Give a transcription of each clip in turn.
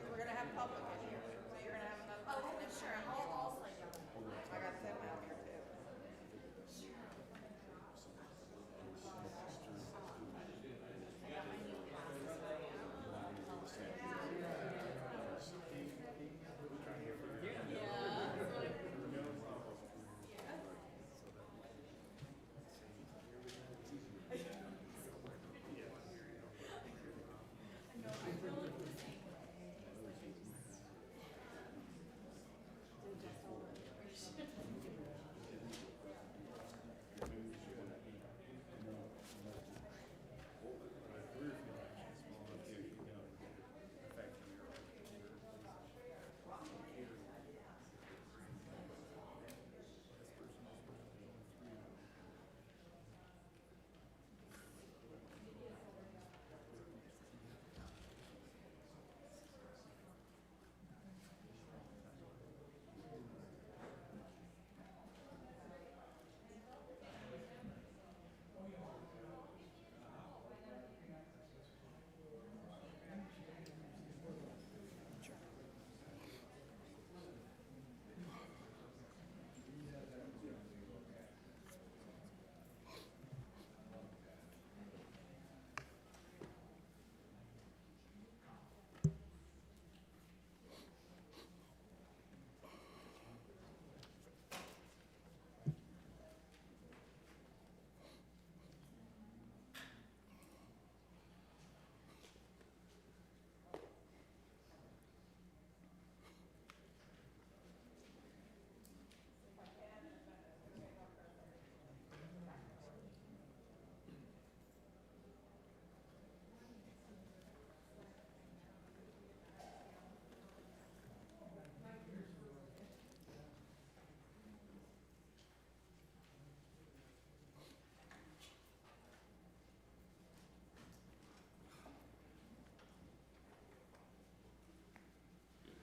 We're gonna have public in here, so you're gonna have another. Oh, sure, I'll sign up. I got Tim out here too.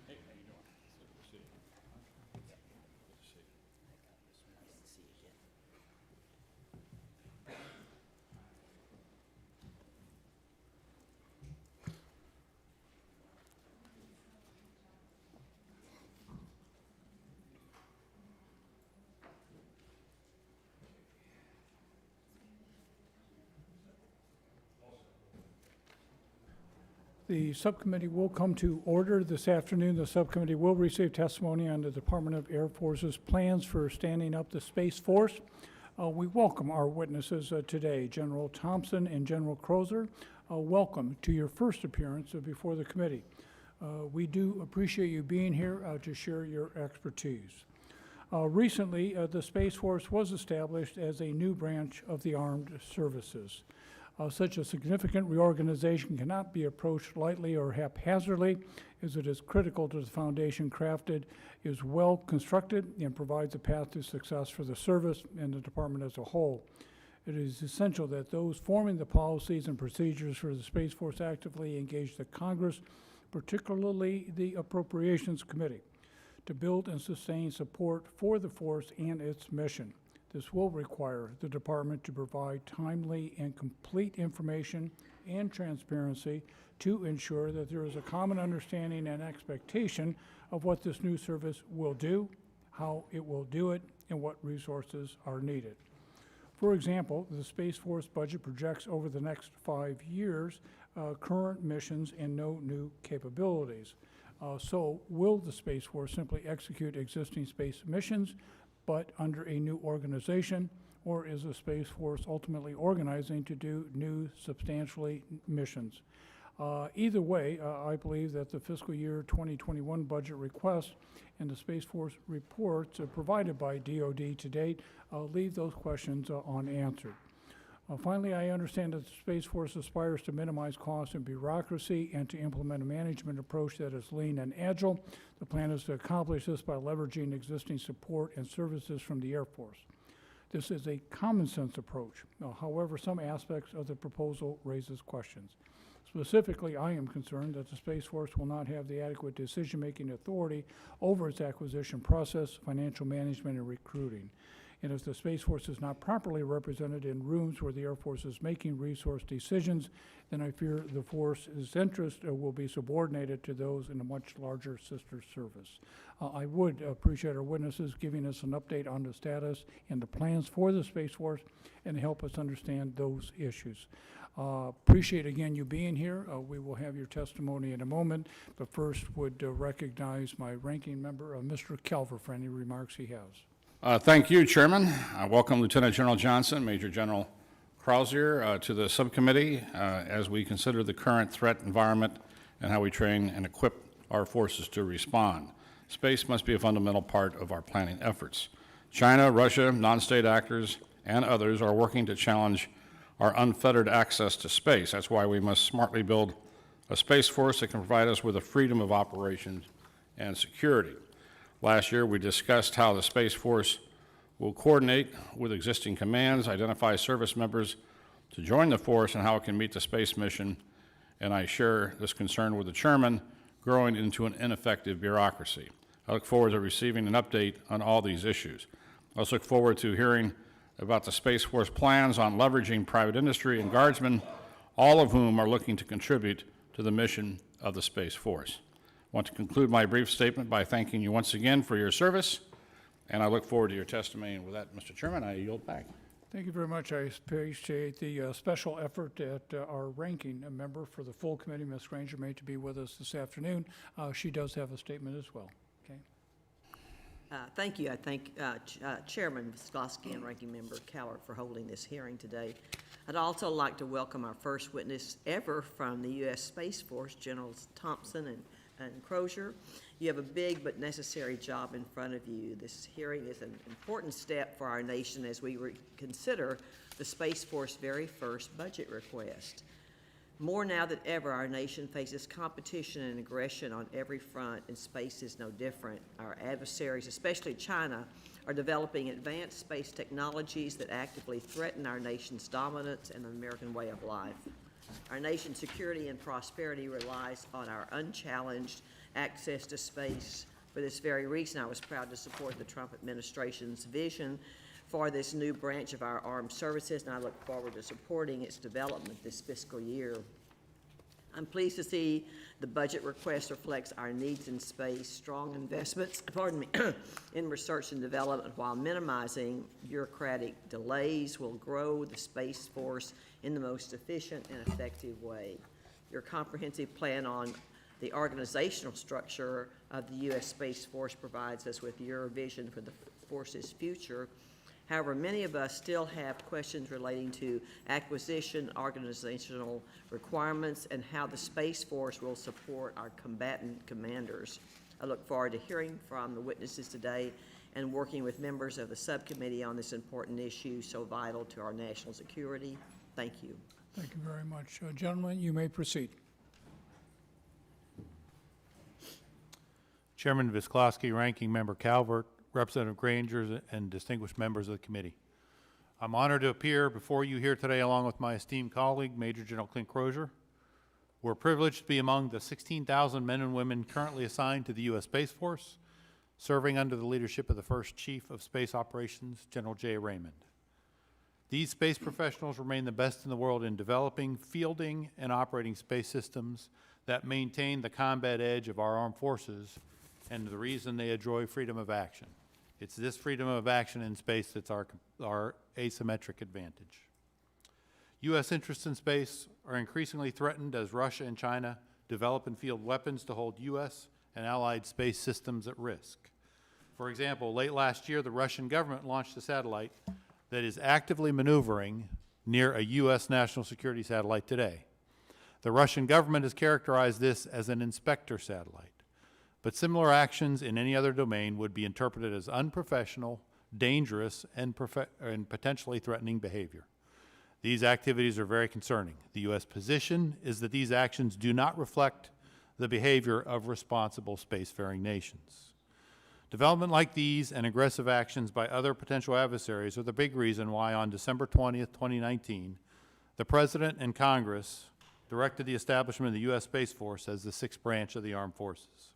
Hey, how you doing? Good to see you. Good to see you. Nice to see you again. The subcommittee will come to order this afternoon. The subcommittee will receive testimony on the Department of Air Force's plans for standing up the Space Force. We welcome our witnesses today, General Thompson and General Crozer. Welcome to your first appearance before the committee. We do appreciate you being here to share your expertise. Recently, the Space Force was established as a new branch of the armed services. Such a significant reorganization cannot be approached lightly or haphazardly, as it is critical to the foundation crafted is well constructed and provides a path to success for the service and the department as a whole. It is essential that those forming the policies and procedures for the Space Force actively engage the Congress, particularly the Appropriations Committee, to build and sustain support for the force and its mission. This will require the department to provide timely and complete information and transparency to ensure that there is a common understanding and expectation of what this new service will do, how it will do it, and what resources are needed. For example, the Space Force budget projects over the next 5 years current missions and no new capabilities. So will the Space Force simply execute existing space missions, but under a new organization, or is the Space Force ultimately organizing to do new substantially missions? Either way, I believe that the fiscal year 2021 budget request and the Space Force reports provided by DoD to date leave those questions unanswered. Finally, I understand that the Space Force aspires to minimize costs and bureaucracy and to implement a management approach that is lean and agile. The plan is to accomplish this by leveraging existing support and services from the Air Force. This is a common sense approach. However, some aspects of the proposal raises questions. Specifically, I am concerned that the Space Force will not have the adequate decision-making authority over its acquisition process, financial management, and recruiting. And if the Space Force is not properly represented in rooms where the Air Force is making resource decisions, then I fear the force's interest will be subordinated to those in a much larger sister service. I would appreciate our witnesses giving us an update on the status and the plans for the Space Force and help us understand those issues. Appreciate again you being here. We will have your testimony in a moment, but first would recognize my ranking member, Mr. Calver, for any remarks he has. Thank you, Chairman. Welcome Lieutenant General Johnson, Major General Krausier to the subcommittee as we consider the current threat environment and how we train and equip our forces to respond. Space must be a fundamental part of our planning efforts. China, Russia, non-state actors, and others are working to challenge our unfettered access to space. That's why we must smartly build a Space Force that can provide us with the freedom of operations and security. Last year, we discussed how the Space Force will coordinate with existing commands, identify service members to join the force, and how it can meet the space mission. And I share this concern with the Chairman, growing into an ineffective bureaucracy. I look forward to receiving an update on all these issues. I also look forward to hearing about the Space Force plans on leveraging private industry and guardsmen, all of whom are looking to contribute to the mission of the Space Force. I want to conclude my brief statement by thanking you once again for your service, and I look forward to your testimony. And with that, Mr. Chairman, I yield back. Thank you very much. I appreciate the special effort that our ranking member for the full committee, Ms. Granger, made to be with us this afternoon. She does have a statement as well. Okay. Thank you. I thank Chairman Viscoski and Ranking Member Cowart for holding this hearing today. I'd also like to welcome our first witness ever from the U.S. Space Force, Generals Thompson and Crozier. You have a big but necessary job in front of you. This hearing is an important step for our nation as we consider the Space Force's very first budget request. More now than ever, our nation faces competition and aggression on every front, and space is no different. Our adversaries, especially China, are developing advanced space technologies that actively threaten our nation's dominance and the American way of life. Our nation's security and prosperity relies on our unchallenged access to space. For this very reason, I was proud to support the Trump administration's vision for this new branch of our armed services, and I look forward to supporting its development this fiscal year. I'm pleased to see the budget request reflects our needs in space, strong investments, in research and development while minimizing bureaucratic delays will grow the Space Force in the most efficient and effective way. Your comprehensive plan on the organizational structure of the U.S. Space Force provides us with your vision for the force's future. However, many of us still have questions relating to acquisition, organizational requirements, and how the Space Force will support our combatant commanders. I look forward to hearing from the witnesses today and working with members of the subcommittee on this important issue so vital to our national security. Thank you. Thank you very much. Gentlemen, you may proceed. Chairman Viscoski, Ranking Member Calvert, Representative Granger, and distinguished members of the committee. I'm honored to appear before you here today along with my esteemed colleague, Major General Clint Crozier. We're privileged to be among the 16,000 men and women currently assigned to the U.S. Space Force. serving under the leadership of the first Chief of Space Operations, General J. Raymond. These space professionals remain the best in the world in developing, fielding, and operating space systems that maintain the combat edge of our armed forces and the reason they enjoy freedom of action. It's this freedom of action in space that's our asymmetric advantage. U.S. interests in space are increasingly threatened as Russia and China develop and field weapons to hold U.S. and allied space systems at risk. For example, late last year, the Russian government launched a satellite that is actively maneuvering near a U.S. national security satellite today. The Russian government has characterized this as an inspector satellite, but similar actions in any other domain would be interpreted as unprofessional, dangerous, and potentially threatening behavior. These activities are very concerning. The U.S. position is that these actions do not reflect the behavior of responsible spacefaring nations. Development like these and aggressive actions by other potential adversaries are the big reason why on December 20th, 2019, the President and Congress directed the establishment of the U.S. Space Force as the sixth branch of the armed forces.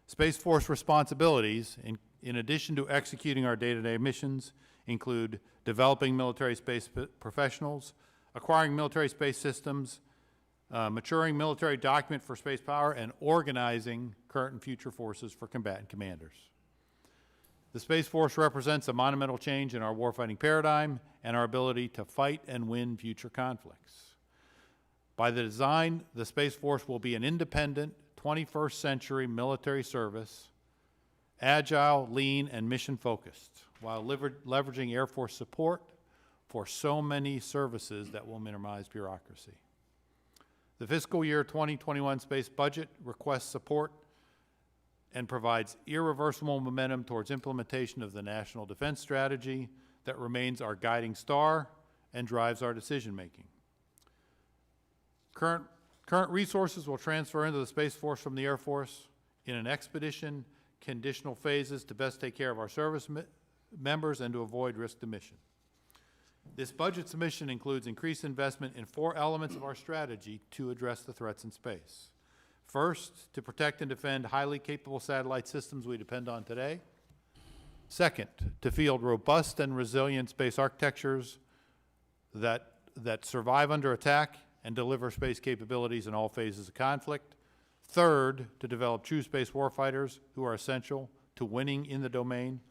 Space Force responsibilities, in addition to executing our day-to-day missions, include developing military space professionals, acquiring military space systems, maturing military document for space power, and organizing current and future forces for combatant commanders. The Space Force represents a monumental change in our warfighting paradigm and our ability to fight and win future conflicts. By the design, the Space Force will be an independent, 21st century military service, agile, lean, and mission-focused, while leveraging Air Force support for so many services that will minimize bureaucracy. The fiscal year 2021 space budget requests support and provides irreversible momentum towards implementation of the National Defense Strategy that remains our guiding star and drives our decision-making. Current resources will transfer into the Space Force from the Air Force in an expedition, conditional phases to best take care of our service members and to avoid risk to mission. This budget submission includes increased investment in 4 elements of our strategy to address the threats in space. First, to protect and defend highly capable satellite systems we depend on today. Second, to field robust and resilient space architectures that survive under attack and deliver space capabilities in all phases of conflict. Third, to develop true space warfighters who are essential to winning in the domain.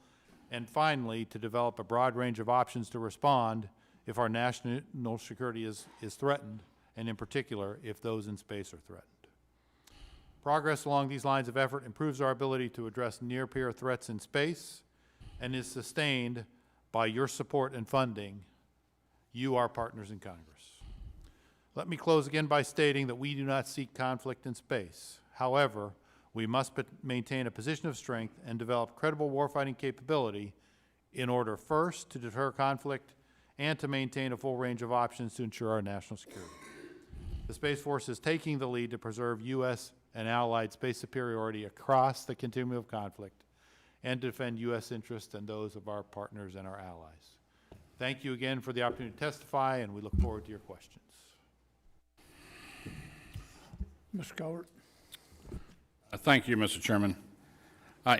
And finally, to develop a broad range of options to respond if our national security is threatened, and in particular, if those in space are threatened. Progress along these lines of effort improves our ability to address near-peer threats in space and is sustained by your support and funding, you, our partners in Congress. Let me close again by stating that we do not seek conflict in space. However, we must maintain a position of strength and develop credible warfighting capability in order first to deter conflict and to maintain a full range of options to ensure our national security. The Space Force is taking the lead to preserve U.S. and allied space superiority across the continuum of conflict and to defend U.S. interests and those of our partners and our allies. Thank you again for the opportunity to testify, and we look forward to your questions. Mr. Calvert. Thank you, Mr. Chairman.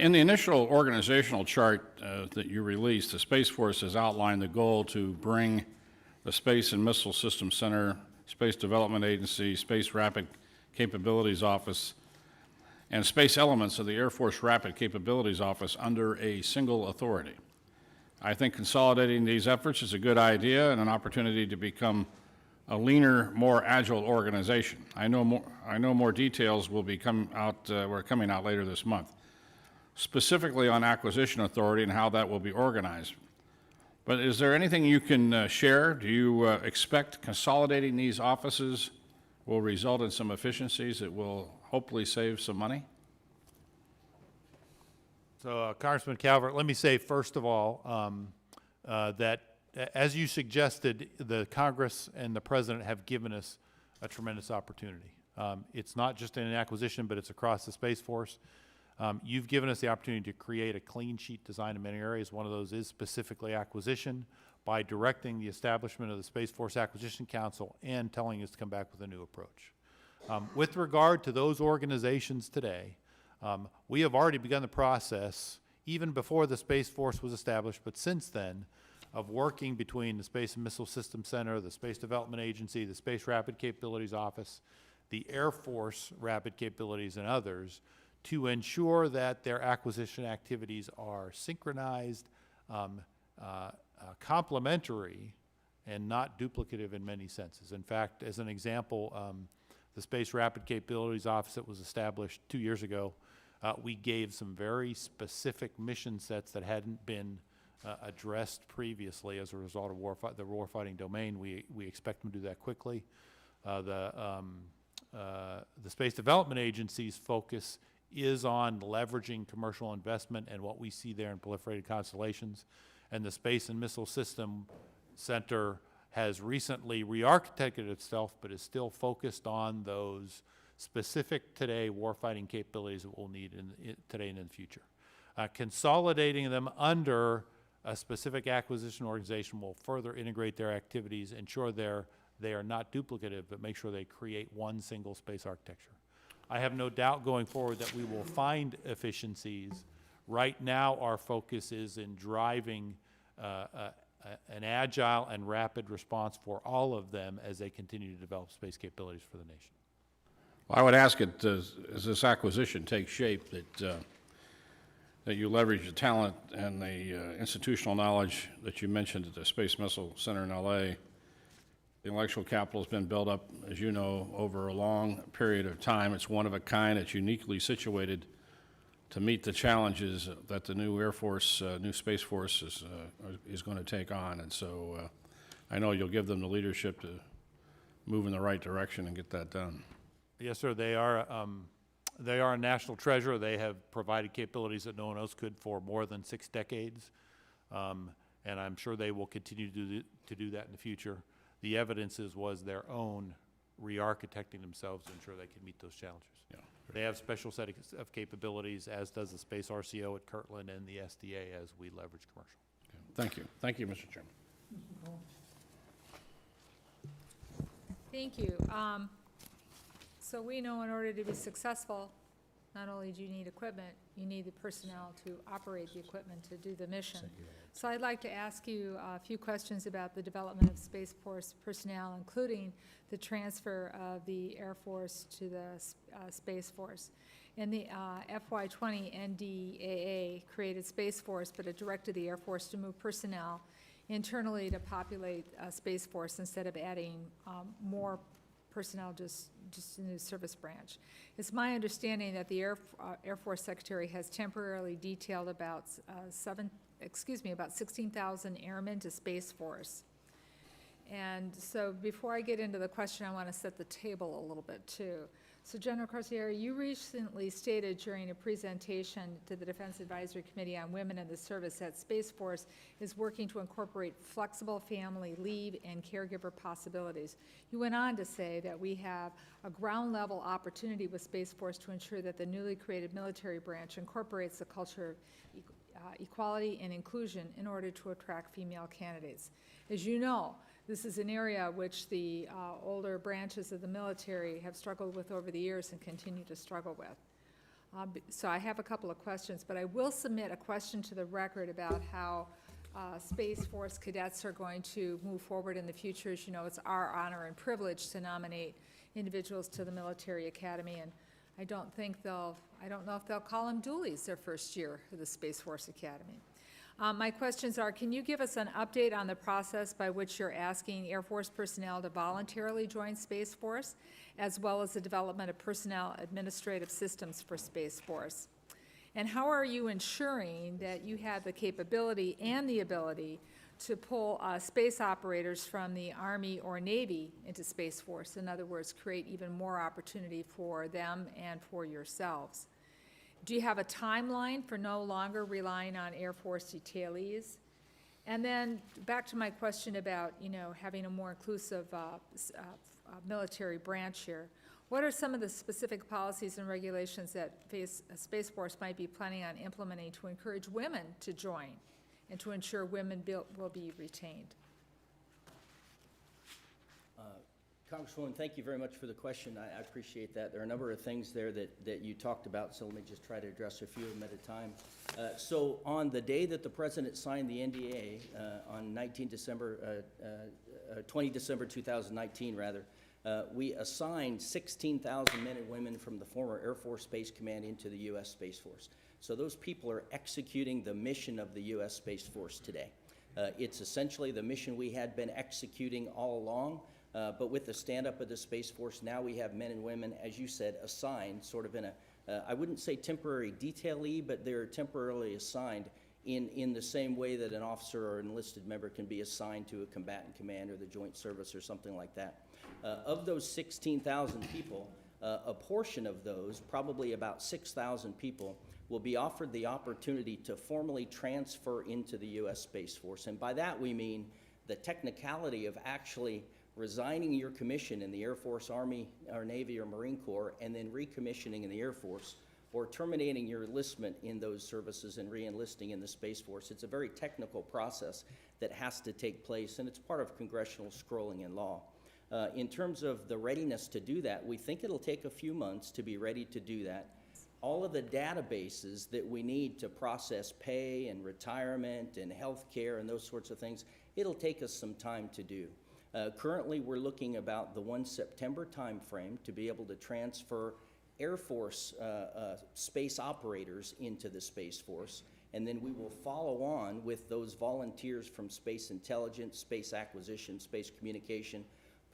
In the initial organizational chart that you released, the Space Force has outlined the goal to bring the Space and Missile Systems Center, Space Development Agency, Space Rapid Capabilities Office, and space elements of the Air Force Rapid Capabilities Office under a single authority. I think consolidating these efforts is a good idea and an opportunity to become a leaner, more agile organization. I know more details will be coming out later this month, specifically on acquisition authority and how that will be organized. But is there anything you can share? Do you expect consolidating these offices will result in some efficiencies that will hopefully save some money? So, Congressman Calvert, let me say first of all that as you suggested, the Congress and the President have given us a tremendous opportunity. It's not just in an acquisition, but it's across the Space Force. You've given us the opportunity to create a clean sheet design in many areas. One of those is specifically acquisition by directing the establishment of the Space Force Acquisition Council and telling us to come back with a new approach. With regard to those organizations today, We have already begun the process, even before the Space Force was established, but since then, of working between the Space and Missile Systems Center, the Space Development Agency, the Space Rapid Capabilities Office, the Air Force Rapid Capabilities, and others, to ensure that their acquisition activities are synchronized, complementary, and not duplicative in many senses. In fact, as an example, the Space Rapid Capabilities Office that was established 2 years ago, we gave some very specific mission sets that hadn't been addressed previously as a result of the warfighting domain. We expect them to do that quickly. The Space Development Agency's focus is on leveraging commercial investment and what we see there in proliferated constellations. And the Space and Missile System Center has recently re-architected itself, but is still focused on those specific today warfighting capabilities that we'll need today and in the future. Consolidating them under a specific acquisition organization will further integrate their activities, ensure they are not duplicative, but make sure they create one single space architecture. I have no doubt going forward that we will find efficiencies. Right now, our focus is in driving an agile and rapid response for all of them as they continue to develop space capabilities for the nation. Well, I would ask it, as this acquisition takes shape, that you leverage the talent and the institutional knowledge that you mentioned at the Space Missile Center in LA. The intellectual capital has been built up, as you know, over a long period of time. It's one of a kind. It's uniquely situated to meet the challenges that the new Air Force, new Space Force is going to take on. And so I know you'll give them the leadership to move in the right direction and get that done. Yes, sir. They are a national treasure. They have provided capabilities that no one else could for more than 6 decades. And I'm sure they will continue to do that in the future. The evidence was their own re-architecting themselves to ensure they can meet those challenges. Yeah. They have special set of capabilities, as does the Space RCO at Kirtland and the SDA as we leverage commercial. Okay. Thank you. Thank you, Mr. Chairman. Thank you. So we know in order to be successful, not only do you need equipment, you need the personnel to operate the equipment to do the mission. So I'd like to ask you a few questions about the development of Space Force personnel, including the transfer of the Air Force to the Space Force. In the FY20 NDAA created Space Force, but it directed the Air Force to move personnel internally to populate Space Force instead of adding more personnel just in the service branch. It's my understanding that the Air Force Secretary has temporarily detailed about 16,000 airmen to Space Force. And so before I get into the question, I want to set the table a little bit too. So General Crozier, you recently stated during a presentation to the Defense Advisory Committee on Women in the Service that Space Force is working to incorporate flexible family leave and caregiver possibilities. You went on to say that we have a ground level opportunity with Space Force to ensure that the newly created military branch incorporates the culture of equality and inclusion in order to attract female candidates. As you know, this is an area which the older branches of the military have struggled with over the years and continue to struggle with. So I have a couple of questions, but I will submit a question to the record about how Space Force cadets are going to move forward in the future. As you know, it's our honor and privilege to nominate individuals to the military academy, and I don't know if they'll call them dualies their first year of the Space Force Academy. My questions are, can you give us an update on the process by which you're asking Air Force personnel to voluntarily join Space Force, as well as the development of personnel administrative systems for Space Force? And how are you ensuring that you have the capability and the ability to pull space operators from the Army or Navy into Space Force? In other words, create even more opportunity for them and for yourselves. Do you have a timeline for no longer relying on Air Force detailees? And then back to my question about, having a more inclusive military branch here. What are some of the specific policies and regulations that Space Force might be planning on implementing to encourage women to join and to ensure women will be retained? Congresswoman, thank you very much for the question. I appreciate that. There are a number of things there that you talked about, so let me just try to address a few of them at a time. So on the day that the President signed the NDA, on 20 December 2019, we assigned 16,000 men and women from the former Air Force Space Command into the U.S. Space Force. So those people are executing the mission of the U.S. Space Force today. It's essentially the mission we had been executing all along. But with the stand-up of the Space Force, now we have men and women, as you said, assigned sort of in a, I wouldn't say temporary detailee, but they're temporarily assigned in the same way that an officer or enlisted member can be assigned to a combatant command or the Joint Service or something like that. Of those 16,000 people, a portion of those, probably about 6,000 people, will be offered the opportunity to formally transfer into the U.S. Space Force. And by that we mean the technicality of actually resigning your commission in the Air Force, Army, or Navy, or Marine Corps, and then recommissioning in the Air Force, or terminating your enlistment in those services and re-enlisting in the Space Force. It's a very technical process that has to take place, and it's part of congressional scrolling in law. In terms of the readiness to do that, we think it'll take a few months to be ready to do that. All of the databases that we need to process pay and retirement and health care and those sorts of things, it'll take us some time to do. Currently, we're looking about the 1 September timeframe to be able to transfer Air Force space operators into the Space Force, and then we will follow on with those volunteers from space intelligence, space acquisition, space communication,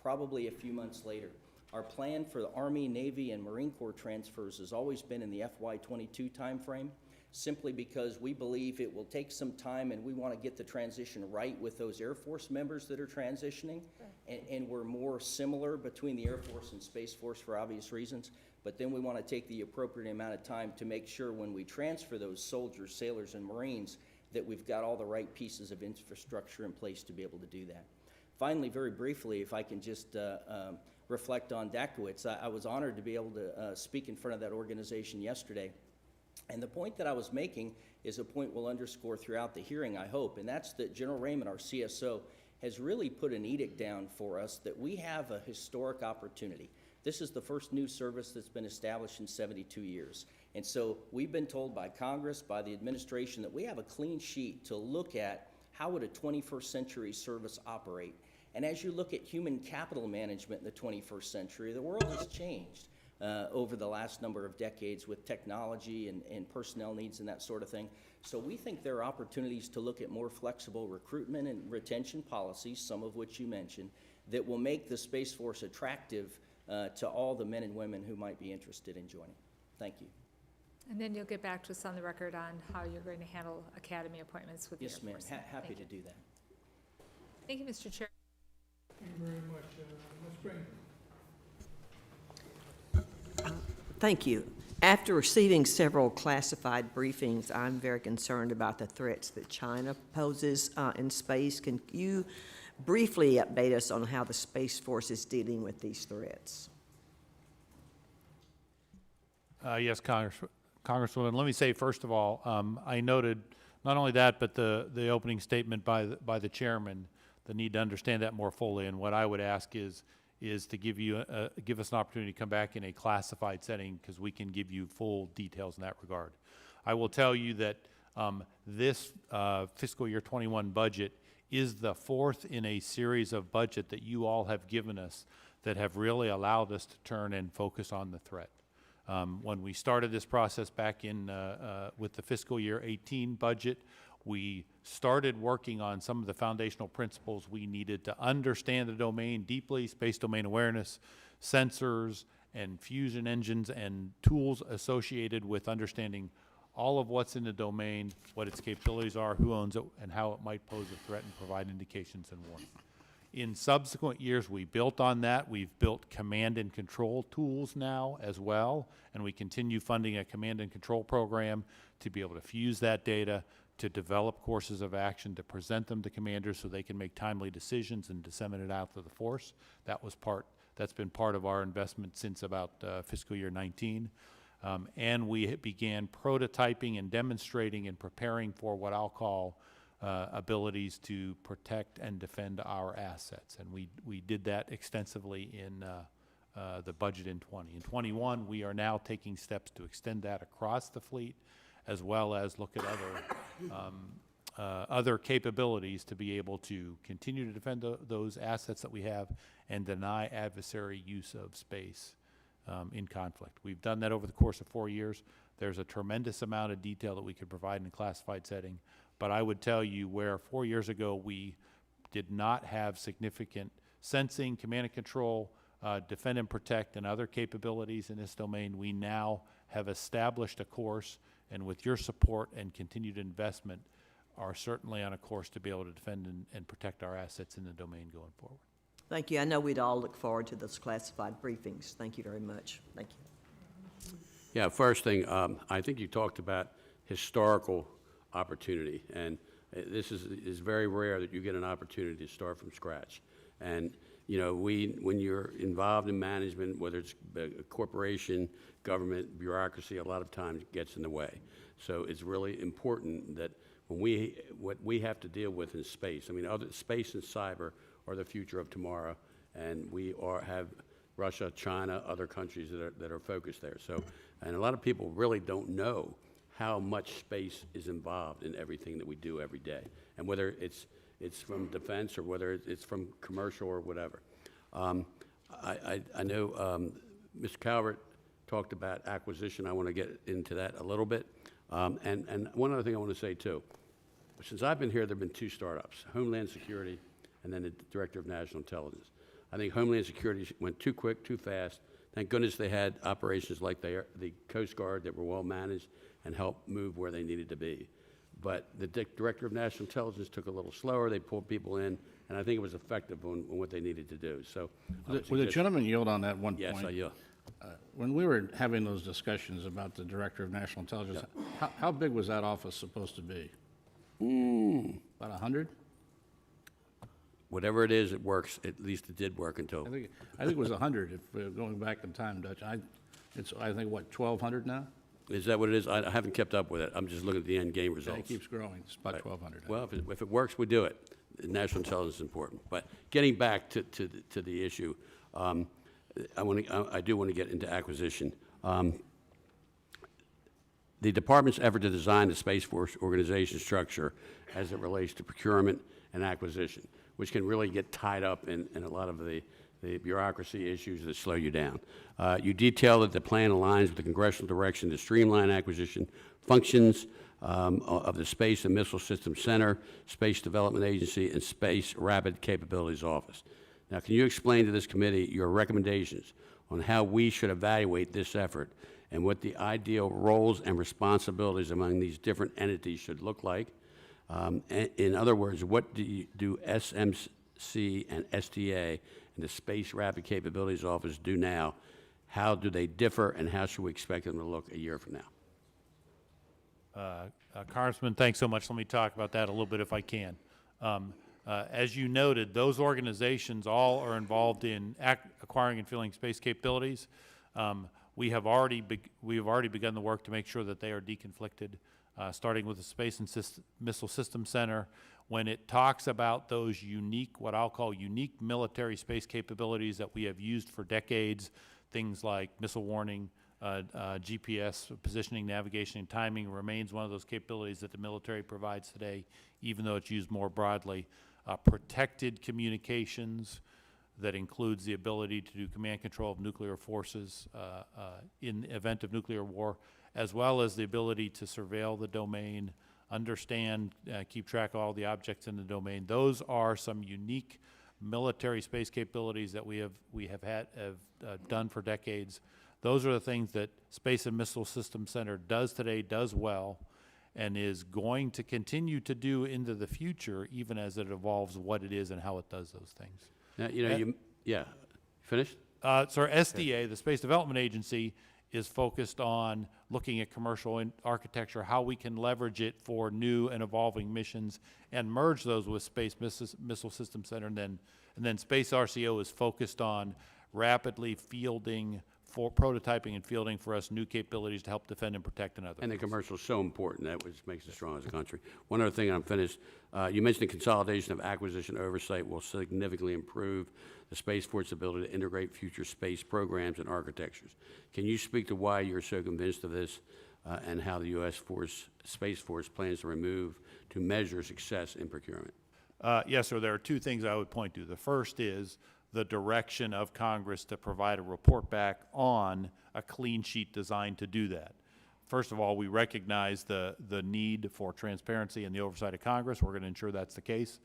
probably a few months later. Our plan for the Army, Navy, and Marine Corps transfers has always been in the FY22 timeframe, simply because we believe it will take some time and we want to get the transition right with those Air Force members that are transitioning. And we're more similar between the Air Force and Space Force for obvious reasons. But then we want to take the appropriate amount of time to make sure when we transfer those soldiers, sailors, and Marines that we've got all the right pieces of infrastructure in place to be able to do that. Finally, very briefly, if I can just reflect on Dakowitz, I was honored to be able to speak in front of that organization yesterday. And the point that I was making is a point we'll underscore throughout the hearing, I hope, and that's that General Raymond, our CSO, has really put an edict down for us that we have a historic opportunity. This is the first new service that's been established in 72 years. And so we've been told by Congress, by the administration, that we have a clean sheet to look at how would a 21st century service operate. And as you look at human capital management in the 21st century, the world has changed over the last number of decades with technology and personnel needs and that sort of thing. So we think there are opportunities to look at more flexible recruitment and retention policies, some of which you mentioned, that will make the Space Force attractive to all the men and women who might be interested in joining. Thank you. And then you'll get back to us on the record on how you're going to handle academy appointments with the Air Yes, ma'am. Force. Happy to do that. Thank you, Mr. Chair. Thank you very much. Ms. Green. Thank you. After receiving several classified briefings, I'm very concerned about the threats that China poses in space. Can you briefly update us on how the Space Force is dealing with these threats? Yes, Congresswoman. Let me say, first of all, I noted not only that, but the opening statement by the chairman, the need to understand that more fully. And what I would ask is to give us an opportunity to come back in a classified setting, because we can give you full details in that regard. I will tell you that this fiscal year 21 budget is the fourth in a series of budget that you all have given us that have really allowed us to turn and focus on the threat. When we started this process back in with the fiscal year 18 budget, we started working on some of the foundational principles we needed to understand the domain deeply: space domain awareness, sensors, and fusion engines, and tools associated with understanding all of what's in the domain, what its capabilities are, who owns it, and how it might pose a threat and provide indications and warning. In subsequent years, we built on that. We've built command and control tools now as well, and we continue funding a command and control program to be able to fuse that data, to develop courses of action, to present them to commanders so they can make timely decisions and disseminate it out to the force. That's been part of our investment since about fiscal year 19. And we began prototyping and demonstrating and preparing for what I'll call abilities to protect and defend our assets. And we did that extensively in the budget in 20. In 21, we are now taking steps to extend that across the fleet, as well as look at other capabilities to be able to continue to defend those assets that we have and deny adversary use of space in conflict. We've done that over the course of 4 years. There's a tremendous amount of detail that we could provide in a classified setting, but I would tell you where 4 years ago we did not have significant sensing, command and control, defend and protect, and other capabilities in this domain, we now have established a course, and with your support and continued investment, are certainly on a course to be able to defend and protect our assets in the domain going forward. Thank you. I know we'd all look forward to those classified briefings. Thank you very much. Thank you. Yeah, first thing, I think you talked about historical opportunity, and this is very rare that you get an opportunity to start from scratch. And, you know, when you're involved in management, whether it's a corporation, government, bureaucracy, a lot of times it gets in the way. So it's really important that what we have to deal with in space, I mean, space and cyber are the future of tomorrow, and we have Russia, China, other countries that are focused there. So, and a lot of people really don't know how much space is involved in everything that we do every day, and whether it's from defense or whether it's from commercial or whatever. I know Mr. Calvert talked about acquisition. I want to get into that a little bit. And one other thing I want to say too, since I've been here, there have been 2 startups, Homeland Security and then the Director of National Intelligence. I think Homeland Security went too quick, too fast. Thank goodness they had operations like the Coast Guard that were well managed and helped move where they needed to be. But the Director of National Intelligence took a little slower. They pulled people in, and I think it was effective on what they needed to do. So, Would the gentleman yield on that one yes, point? I yield. When we were having those discussions about the Director of National Intelligence, how big was that office supposed to be? About 100? Whatever it is, it works. At least it did work until. I think it was 100, if we're going back in time, Dutch. It's, I think, what, 1,200 now? Is that what it is? I haven't kept up with it. I'm just looking at the end game Yeah, results. it keeps growing. It's about 1,200. Well, if it works, we do it. National intelligence is important. But getting back to the issue, I do want to get into acquisition. The department's effort to design the Space Force organization structure as it relates to procurement and acquisition, which can really get tied up in a lot of the bureaucracy issues that slow you down. You detail that the plan aligns with the congressional direction to streamline acquisition functions of the Space and Missile Systems Center, Space Development Agency, and Space Rapid Capabilities Office. Now, can you explain to this committee your recommendations on how we should evaluate this effort and what the ideal roles and responsibilities among these different entities should look like? In other words, what do SMC and SDA and the Space Rapid Capabilities Office do now? How do they differ, and how should we expect them to look a year from now? Congressman, thanks so much. Let me talk about that a little bit if I can. As you noted, those organizations all are involved in acquiring and filling space capabilities. We have already begun the work to make sure that they are deconflicted, starting with the Space and Missile Systems Center. When it talks about those unique, what I'll call unique military space capabilities that we have used for decades, things like missile warning, GPS, positioning, navigation, and timing remains one of those capabilities that the military provides today, even though it's used more broadly. Protected communications that includes the ability to do command control of nuclear forces in the event of nuclear war, as well as the ability to surveil the domain, understand, keep track of all the objects in the domain. Those are some unique military space capabilities that we have done for decades. Those are the things that Space and Missile Systems Center does today, does well, and is going to continue to do into the future, even as it evolves what it is and how it does those things. Now, yeah, finished? So our SDA, the Space Development Agency, is focused on looking at commercial architecture, how we can leverage it for new and evolving missions, and merge those with Space Missile Systems Center. And then Space RCO is focused on rapidly fielding for prototyping and fielding for us new capabilities to help defend and protect another. And the commercial is so important. That which makes us strong as a country. One other thing, and I'm finished. You mentioned the consolidation of acquisition oversight will significantly improve the Space Force's ability to integrate future space programs and architectures. Can you speak to why you're so convinced of this and how the U.S. Space Force plans to measure success in procurement? Yes, sir. There are two things I would point to. The first is the direction of Congress to provide a report back on a clean sheet designed to do that. First of all, we recognize the need for transparency and the oversight of Congress. We're going to ensure that's the case.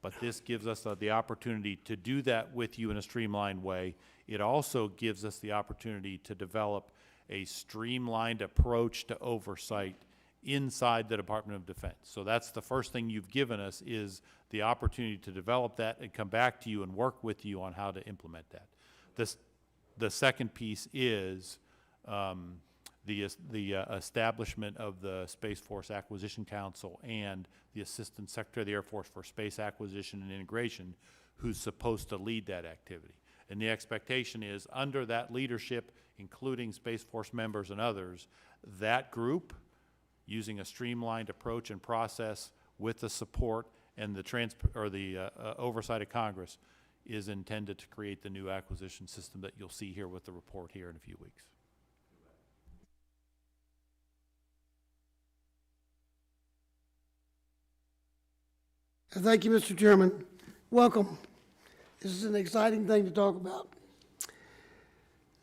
But this gives us the opportunity to do that with you in a streamlined way. It also gives us the opportunity to develop a streamlined approach to oversight inside the Department of Defense. So that's the first thing you've given us, is the opportunity to develop that and come back to you and work with you on how to implement that. The second piece is the establishment of the Space Force Acquisition Council and the Assistant Secretary of the Air Force for Space Acquisition and Integration, who's supposed to lead that activity. And the expectation is, under that leadership, including Space Force members and others, that group, using a streamlined approach and process with the support and the oversight of Congress, is intended to create the new acquisition system that you'll see here with the report here in a few weeks. Thank you, Mr. Chairman. Welcome. This is an exciting thing to talk about.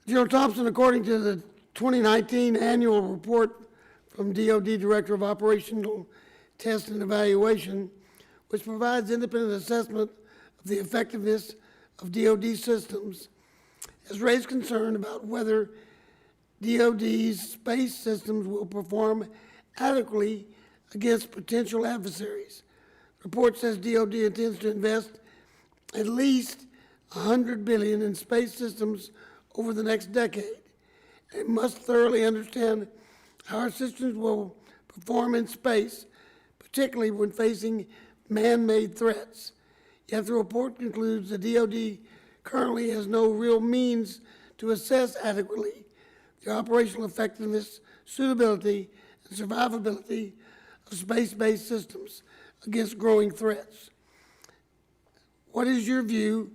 General Thompson, according to the 2019 annual report from DoD Director of Operational Test and Evaluation, which provides independent assessment of the effectiveness of DoD systems, has raised concern about whether DoD's space systems will perform adequately against potential adversaries. The report says DoD intends to invest at least $100 billion in space systems over the next decade. It must thoroughly understand how our systems will perform in space, particularly when facing man-made threats. Yet the report concludes the DoD currently has no real means to assess adequately the operational effectiveness, suitability, and survivability of space-based systems against growing threats. What is your view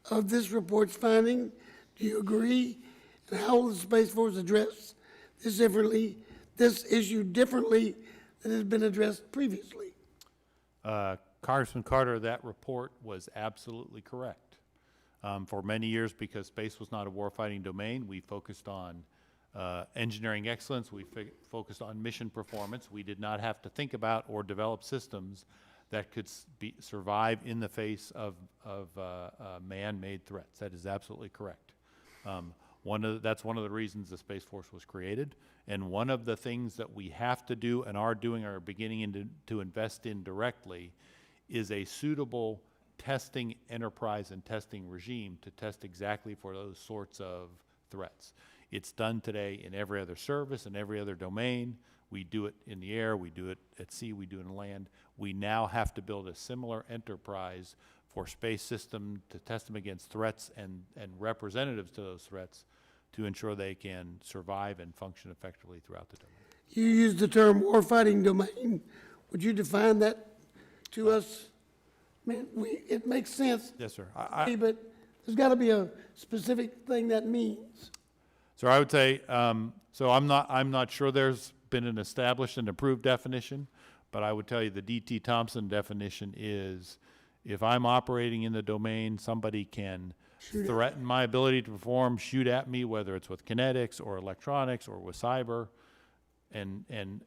of this report's finding? Do you agree? And how will the Space Force address this issue differently than has been addressed previously? Congressman Carter, that report was absolutely correct. For many years, because space was not a warfighting domain, we focused on engineering excellence, we focused on mission performance. We did not have to think about or develop systems that could survive in the face of man-made threats. That is absolutely correct. That's one of the reasons the Space Force was created, and one of the things that we have to do and are doing or are beginning to invest in directly is a suitable testing enterprise and testing regime to test exactly for those sorts of threats. It's done today in every other service and every other domain. We do it in the air, we do it at sea, we do it on land. We now have to build a similar enterprise for space system to test them against threats and representatives to those threats to ensure they can survive and function effectively throughout the domain. You used the term warfighting domain. Would you define that to us? I mean, it makes sense. Yes, sir. But there's got to be a specific thing that means. So I would say, so I'm not sure there's been an established and approved definition, but I would tell you the D.T. Thompson definition is, if I'm operating in the domain, somebody can threaten my ability to perform, shoot at me, whether it's with kinetics or electronics or with cyber, and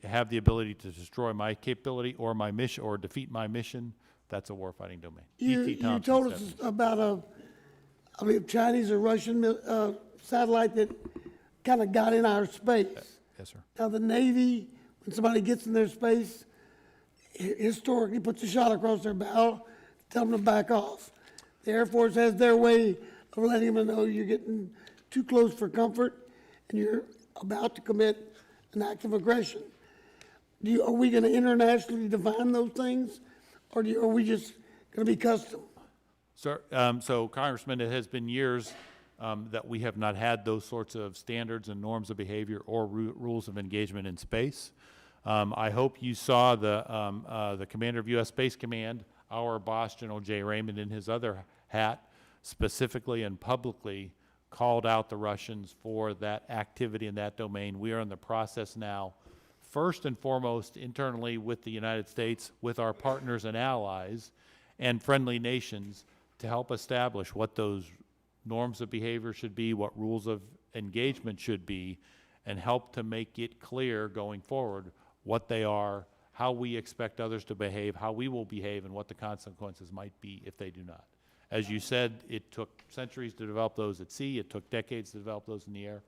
have the ability to destroy my capability or my mission or defeat my mission. That's a warfighting domain. You told us about I believe Chinese or Russian satellite that kind of got in our space. Yes, sir. Now the Navy, when somebody gets in their space, historically puts a shot across their bow, tell them to back off. The Air Force has their way of letting them know you're getting too close for comfort and you're about to commit an act of aggression. Are we going to internationally define those things, or are we just going to be custom? Sir, so Congressman, it has been years that we have not had those sorts of standards and norms of behavior or rules of engagement in space. I hope you saw the commander of U.S. Space Command, our boss, General J. Raymond, in his other hat, specifically and publicly called out the Russians for that activity in that domain. We are in the process now, first and foremost internally with the United States, with our partners and allies and friendly nations, to help establish what those norms of behavior should be, what rules of engagement should be, and help to make it clear going forward what they are, how we expect others to behave, how we will behave, and what the consequences might be if they do not. As you said, it took centuries to develop those at sea. It took decades to develop those in the air.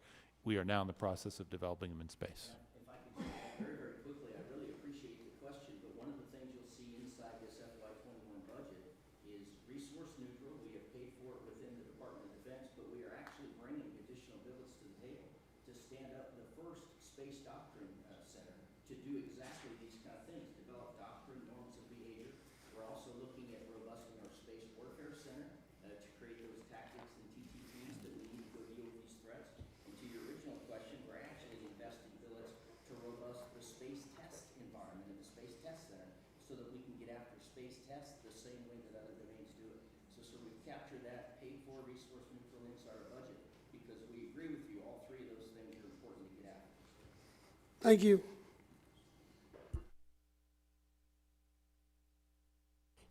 We are now in the process of developing them in space. If I could just very, very quickly, I really appreciate the question, but one of the things you'll see inside this FY21 budget is resource neutral. We have paid for it within the Department of Defense, but we are actually bringing additional billets to the table to stand up the first Space Doctrine Center to do exactly these kind of things, develop doctrine, norms of behavior. We're also looking at robusting our Space Warfare Center to create those tactics and TTPs that we need to go deal with these threats. And to your original question, we're actually investing billets to robust the space test environment and the Space Test Center so that we can get after space tests the same way that other domains do it. So we've captured that, paid for, resource neutral inside our budget, because we agree with you, all three of those things are important to get after. Thank you.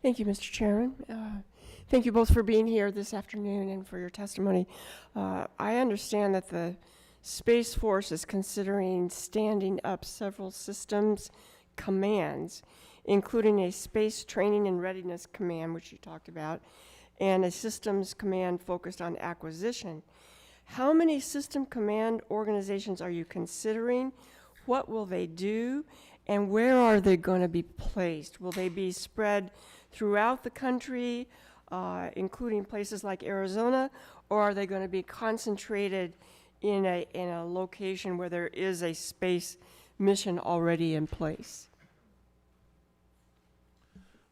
Thank you, Mr. Chairman. Thank you both for being here this afternoon and for your testimony. I understand that the Space Force is considering standing up several systems commands, including a Space Training and Readiness Command, which you talked about, and a systems command focused on acquisition. How many system command organizations are you considering? What will they do? And where are they going to be placed? Will they be spread throughout the country, including places like Arizona, or are they going to be concentrated in a location where there is a space mission already in place?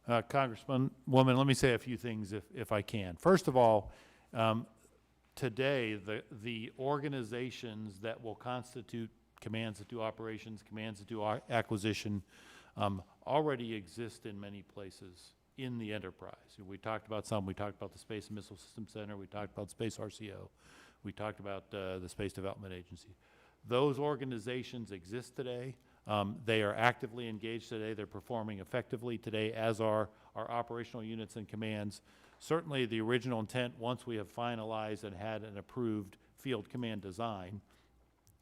Congresswoman, let me say a few things if I can. First of all, today the organizations that will constitute commands that do operations, commands that do acquisition, already exist in many places in the enterprise. We talked about some. We talked about the Space and Missile Systems Center. We talked about Space RCO. We talked about the Space Development Agency. Those organizations exist today. They are actively engaged today. They're performing effectively today, as are our operational units and commands. Certainly the original intent, once we have finalized and had an approved field command design,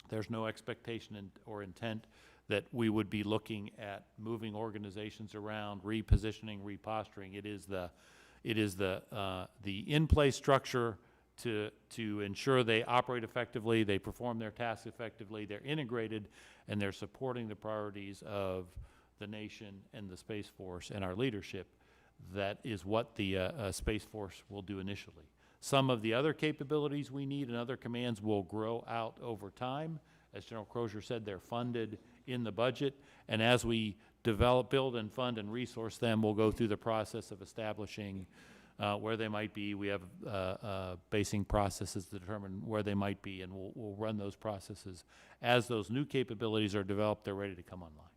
there's no expectation or intent that we would be looking at moving organizations around, repositioning, reposturing. It is the in-place structure to ensure they operate effectively, they perform their tasks effectively, they're integrated, and they're supporting the priorities of the nation and the Space Force and our leadership. That is what the Space Force will do initially. Some of the other capabilities we need and other commands will grow out over time. As General Crozier said, they're funded in the budget, and as we develop, build, and fund and resource them, we'll go through the process of establishing where they might be. We have basing processes to determine where they might be, and we'll run those processes. As those new capabilities are developed, they're ready to come online.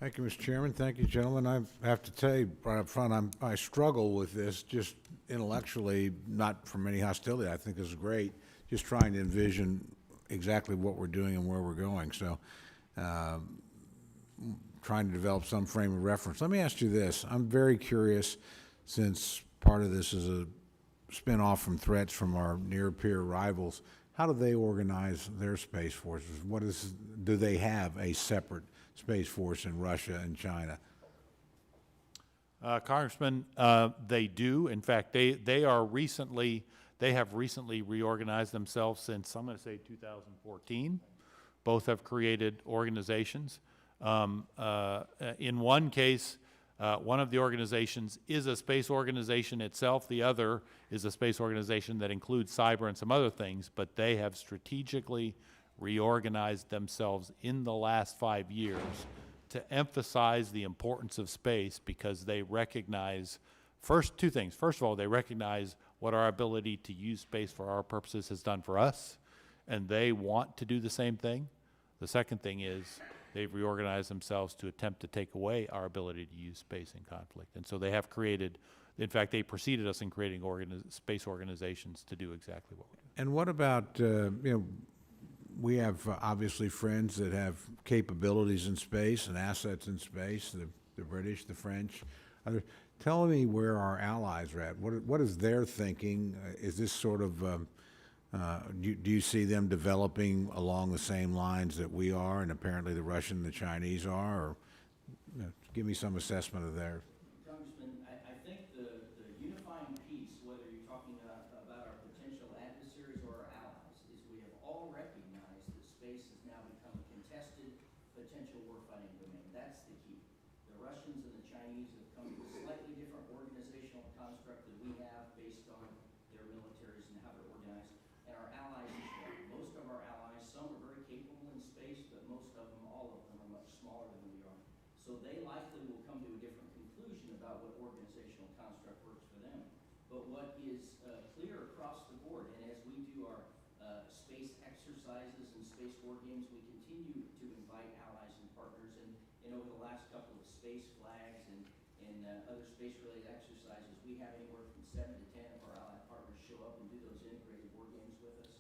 Thank you, Mr. Chairman. Thank you, gentlemen. I have to tell you right up front, I struggle with this just intellectually, not from any hostility. I think this is great, just trying to envision exactly what we're doing and where we're going. So trying to develop some frame of reference. Let me ask you this. I'm very curious, since part of this is a spin-off from threats from our near-peer rivals, how do they organize their space forces? Do they have a separate Space Force in Russia and China? Congressman, they do. In fact, they have recently reorganized themselves since, I'm going to say, 2014. Both have created organizations. In one case, one of the organizations is a space organization itself. The other is a space organization that includes cyber and some other things, but they have strategically reorganized themselves in the last 5 years to emphasize the importance of space because they recognize, two things. First of all, they recognize what our ability to use space for our purposes has done for us, and they want to do the same thing. The second thing is they've reorganized themselves to attempt to take away our ability to use space in conflict. And so they have created, in fact, they preceded us in creating space organizations to do exactly what we do. And what about, we have obviously friends that have capabilities in space and assets in space, the British, the French. Tell me where our allies are at. What is their thinking? Is this sort of, do you see them developing along the same lines that we are, and apparently the Russian and the Chinese are? Or give me some assessment of theirs. Congressman, I think the unifying piece, whether you're talking about our potential adversaries or our allies, is we have all recognized that space has now become a contested potential warfighting domain. That's the key. The Russians and the Chinese have come to a slightly different organizational construct than we have based on their militaries and how they're organized, and our allies as well. Most of our allies, some are very capable in space, but most of them, all of them, are much smaller than we are. So they likely will come to a different conclusion about what organizational construct works for them. But what is clear across the board, and as we do our space exercises and space war games, we continue to invite allies and partners. And over the last couple of space flags and other space-related exercises, we have anywhere from 7 to 10 of our allied partners show up and do those integrated war games with us.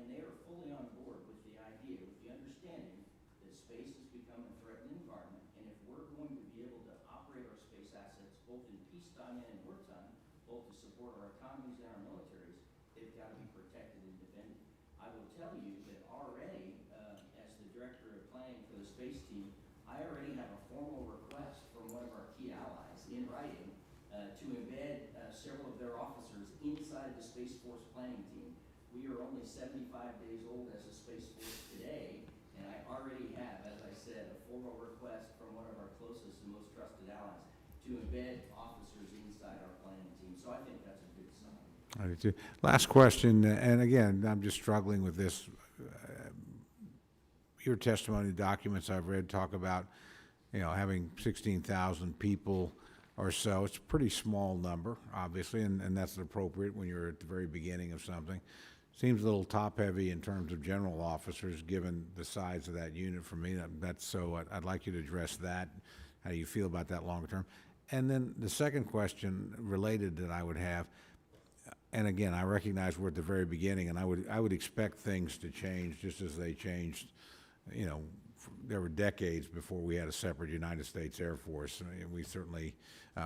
And they are fully on board with the idea, with the understanding that space has become a threatened environment. And if we're going to be able to operate our space assets both in peacetime and in wartime, both to support our economies and our militaries, they've got to be protected and defended. I will tell you that already, as the director of planning for the space team, I already have a formal request from one of our key allies in writing to embed several of their officers inside the Space Force planning team. We are only 75 days old as a Space Force today, and I already have, as I said, a formal request from one of our closest and most trusted allies to embed officers inside our planning team. So I think that's a good sign. I do too. Last question, and again, I'm just struggling with this. Your testimony documents I've read talk about, having 16,000 people or so. It's a pretty small number, obviously, and that's appropriate when you're at the very beginning of something. Seems a little top-heavy in terms of general officers, given the size of that unit for me. So I'd like you to address that, how you feel about that longer term. And then the second question related that I would have, and again, I recognize we're at the very beginning, and I would expect things to change just as they changed. There were decades before we had a separate United States Air Force. We certainly,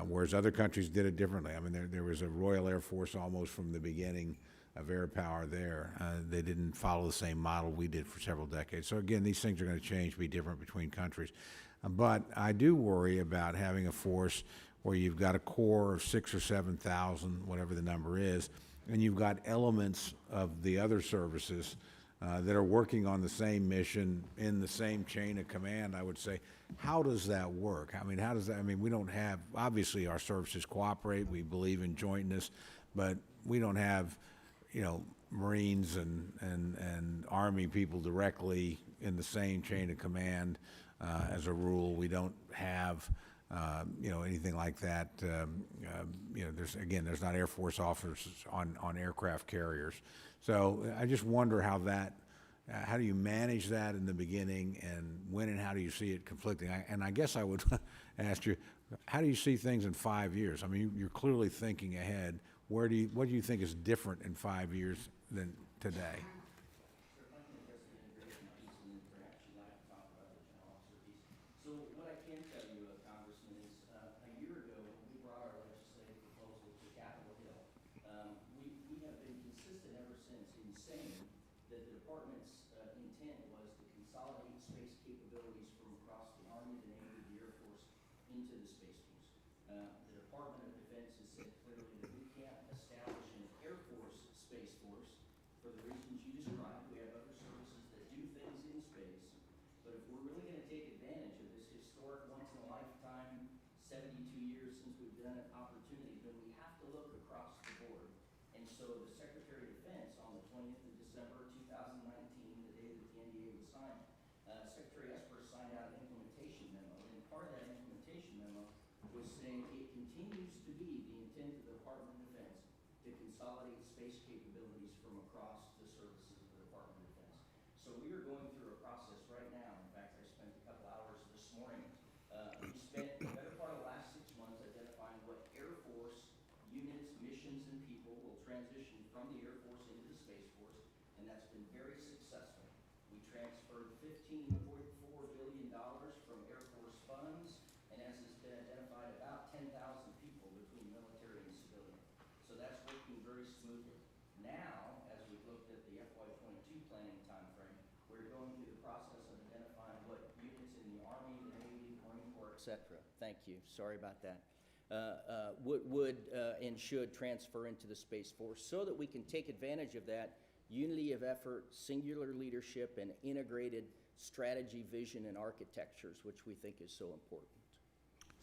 whereas other countries did it differently. I mean, there was a Royal Air Force almost from the beginning of air power there. They didn't follow the same model we did for several decades. So again, these things are going to change, be different between countries. But I do worry about having a force where you've got a core of 6,000 or 7,000, whatever the number is, and you've got elements of the other services that are working on the same mission in the same chain of command. I would say, how does that work? I mean, we don't have, obviously our services cooperate, we believe in jointness, but we don't have, Marines and Army people directly in the same chain of command as a rule. We don't have, anything like that. There's not Air Force officers on aircraft carriers. So I just wonder how do you manage that in the beginning, and when and how do you see it conflicting? And I guess I would ask you, how do you see things in 5 years? I mean, you're clearly thinking ahead. What do you think is different in 5 years than today? So what I can tell you, Congressman, is a year ago, when we brought our legislative proposal to Capitol Hill, we have been consistent ever since in saying that the department's intent was to consolidate space capabilities from across the Army, the Navy, the Air Force into the Space Force. The Department of Defense has said clearly that we can't establish an Air Force Space Force for the reasons you described. We have other services that do things in space. But if we're really going to take advantage of this historic, once-in-a-lifetime, 72 years since we've done an opportunity, then we have to look across the board. And so the Secretary of Defense, on the 20th of December 2019, the day that the NDA was signed, Secretary Esper signed out an implementation memo saying it continues to be the intent of the Department of Defense to consolidate space capabilities from across the services of the Department of Defense. So we are going through a process right now. In fact, I spent a couple hours this morning. We spent the better part of the last 6 months identifying what Air Force units, missions, and people will transition from the Air Force into the Space Force, and that's been very successful. We transferred $15.4 billion from Air Force funds, and as has been identified, about 10,000 people between military and civilian. So that's working very smoothly. Now, as we looked at the FY22 planning timeframe, we're going through the process of identifying what units in the Army, the Navy, Marine Corps, et cetera, thank you, sorry about that, would and should transfer into the Space Force so that we can take advantage of that unity of effort, singular leadership, and integrated strategy, vision, and architectures, which we think is so important.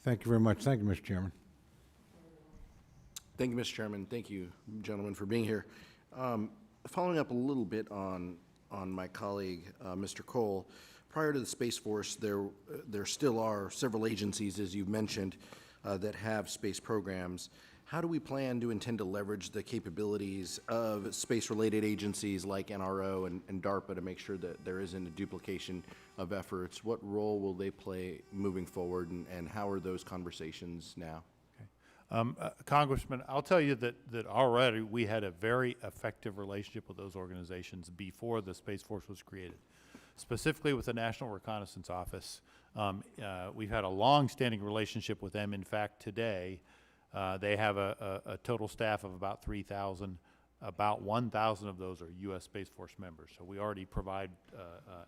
Thank you very much. Thank you, Mr. Chairman. Thank you, Mr. Chairman. Thank you, gentlemen, for being here. Following up a little bit on my colleague, Mr. Cole, prior to the Space Force, there still are several agencies, as you've mentioned, that have space programs. How do we plan to intend to leverage the capabilities of space-related agencies like NRO and DARPA to make sure that there isn't a duplication of efforts? What role will they play moving forward, and how are those conversations now? Congressman, I'll tell you that already we had a very effective relationship with those organizations before the Space Force was created. Specifically with the National Reconnaissance Office, we've had a long-standing relationship with them. In fact, today, they have a total staff of about 3,000. About 1,000 of those are U.S. Space Force members. So we already provide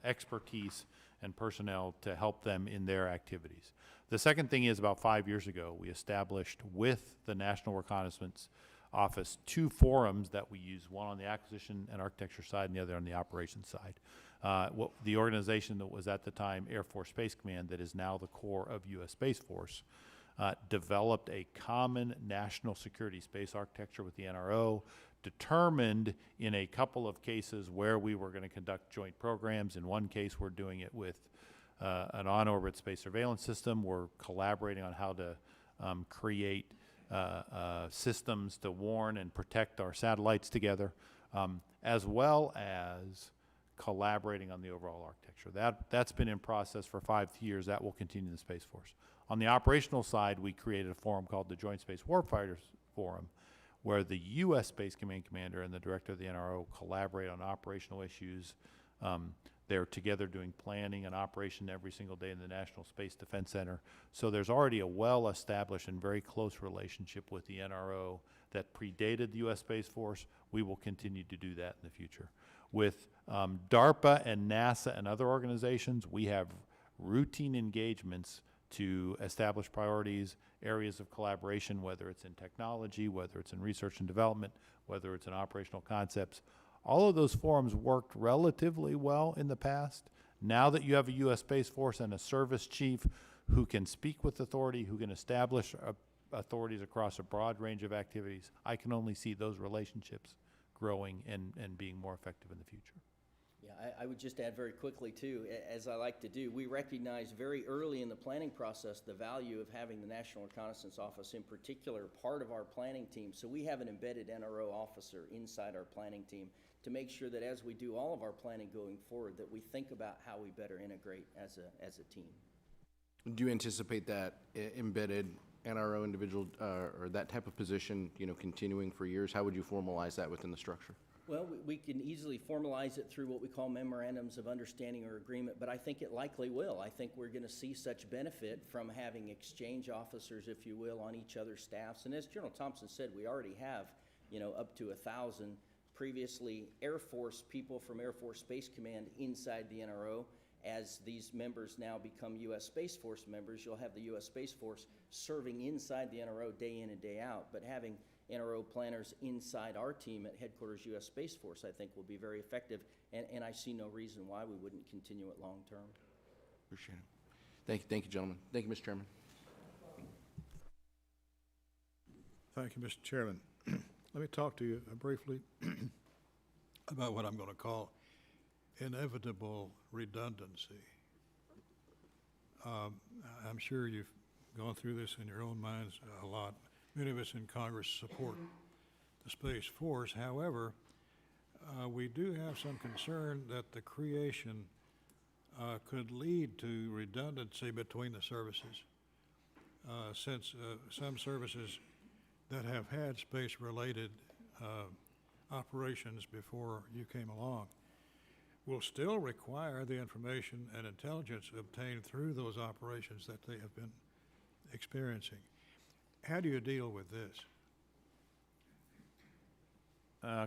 expertise and personnel to help them in their activities. The second thing is, about 5 years ago, we established with the National Reconnaissance Office 2 forums that we use, one on the acquisition and architecture side and the other on the operations side. The organization that was at the time Air Force Space Command, that is now the core of U.S. Space Force, developed a common national security space architecture with the NRO, determined in a couple of cases where we were going to conduct joint programs. In one case, we're doing it with an on-orbit space surveillance system. We're collaborating on how to create systems to warn and protect our satellites together, as well as collaborating on the overall architecture. That's been in process for 5 years. That will continue in the Space Force. On the operational side, we created a forum called the Joint Space Warfighters Forum, where the U.S. Space Command Commander and the Director of the NRO collaborate on operational issues. They're together doing planning and operation every single day in the National Space Defense Center. So there's already a well-established and very close relationship with the NRO that predated the U.S. Space Force. We will continue to do that in the future. With DARPA and NASA and other organizations, we have routine engagements to establish priorities, areas of collaboration, whether it's in technology, whether it's in research and development, whether it's in operational concepts. All of those forums worked relatively well in the past. Now that you have a U.S. Space Force and a service chief who can speak with authority, who can establish authorities across a broad range of activities, I can only see those relationships growing and being more effective in the future. Yeah, I would just add very quickly, too, as I like to do, we recognize very early in the planning process the value of having the National Reconnaissance Office, in particular, part of our planning team. So we have an embedded NRO officer inside our planning team to make sure that as we do all of our planning going forward, that we think about how we better integrate as a team. Do you anticipate that embedded NRO individual or that type of position, continuing for years? How would you formalize that within the structure? Well, we can easily formalize it through what we call memorandums of understanding or agreement, but I think it likely will. I think we're going to see such benefit from having exchange officers, if you will, on each other's staffs. And as General Thompson said, we already have, up to 1,000 previously Air Force people from Air Force Space Command inside the NRO. As these members now become U.S. Space Force members, you'll have the U.S. Space Force serving inside the NRO day in and day out, but having NRO planners inside our team at Headquarters U.S. Space Force, I think, will be very effective, and I see no reason why we wouldn't continue it long term. Appreciate it. Thank you, gentlemen. Thank you, Mr. Chairman. Thank you, Mr. Chairman. Let me talk to you briefly about what I'm going to call inevitable redundancy. I'm sure you've gone through this in your own minds a lot. Many of us in Congress support the Space Force. However, we do have some concern that the creation could lead to redundancy between the services, since some services that have had space-related operations before you came along will still require the information and intelligence obtained through those operations that they have been experiencing. How do you deal with this?